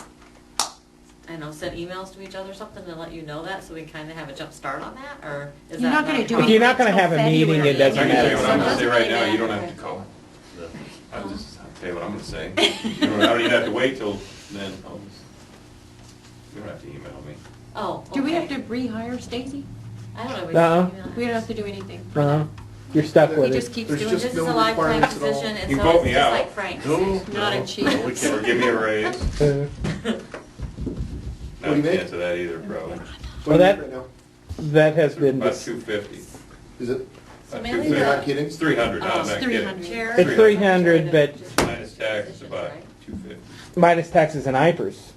I don't know, send emails to each other or something to let you know that, so we kind of have a jump start on that, or is You're that not gonna do if you're not going to have a meeting, it I doesn't can tell you what I'm matter. gonna say right now, you don't have to call. No. I'll just tell you what I'm gonna say. You don't even have to wait till then. You don't have to email me. Oh, Do we have okay. to rehire Stacy? I don't know. No. We don't have to do anything for Uh-huh. that. You're stuck He with just it. keeps There's doing, just this is no a lifetime requirements at all. position, and You so vote it's me just out. like Frank's. No, Not a no, cheat. no, we Or can't. give me a raise. Uh, Not a do you make? chance of that either, probably. What Well, do you make right now? that has been. About 250. Is it? So About mainly You're 250. not kidding? It's 300, no, I'm It's not kidding. 300. Jared? It's 300, but Minus tax, it's about 250. minus taxes and IPERS.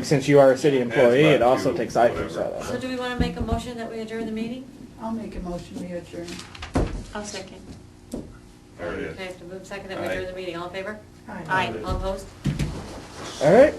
Since you are a city employee, about it also two, takes IPERS whatever. out of So it. do we want to make a motion that we adjourn the meeting? I'll make a motion, we adjourn. I'll second. There it is. Okay, to move second, that we Aye. adjourn the meeting, all in favor? Aye. Aye. All opposed? All right.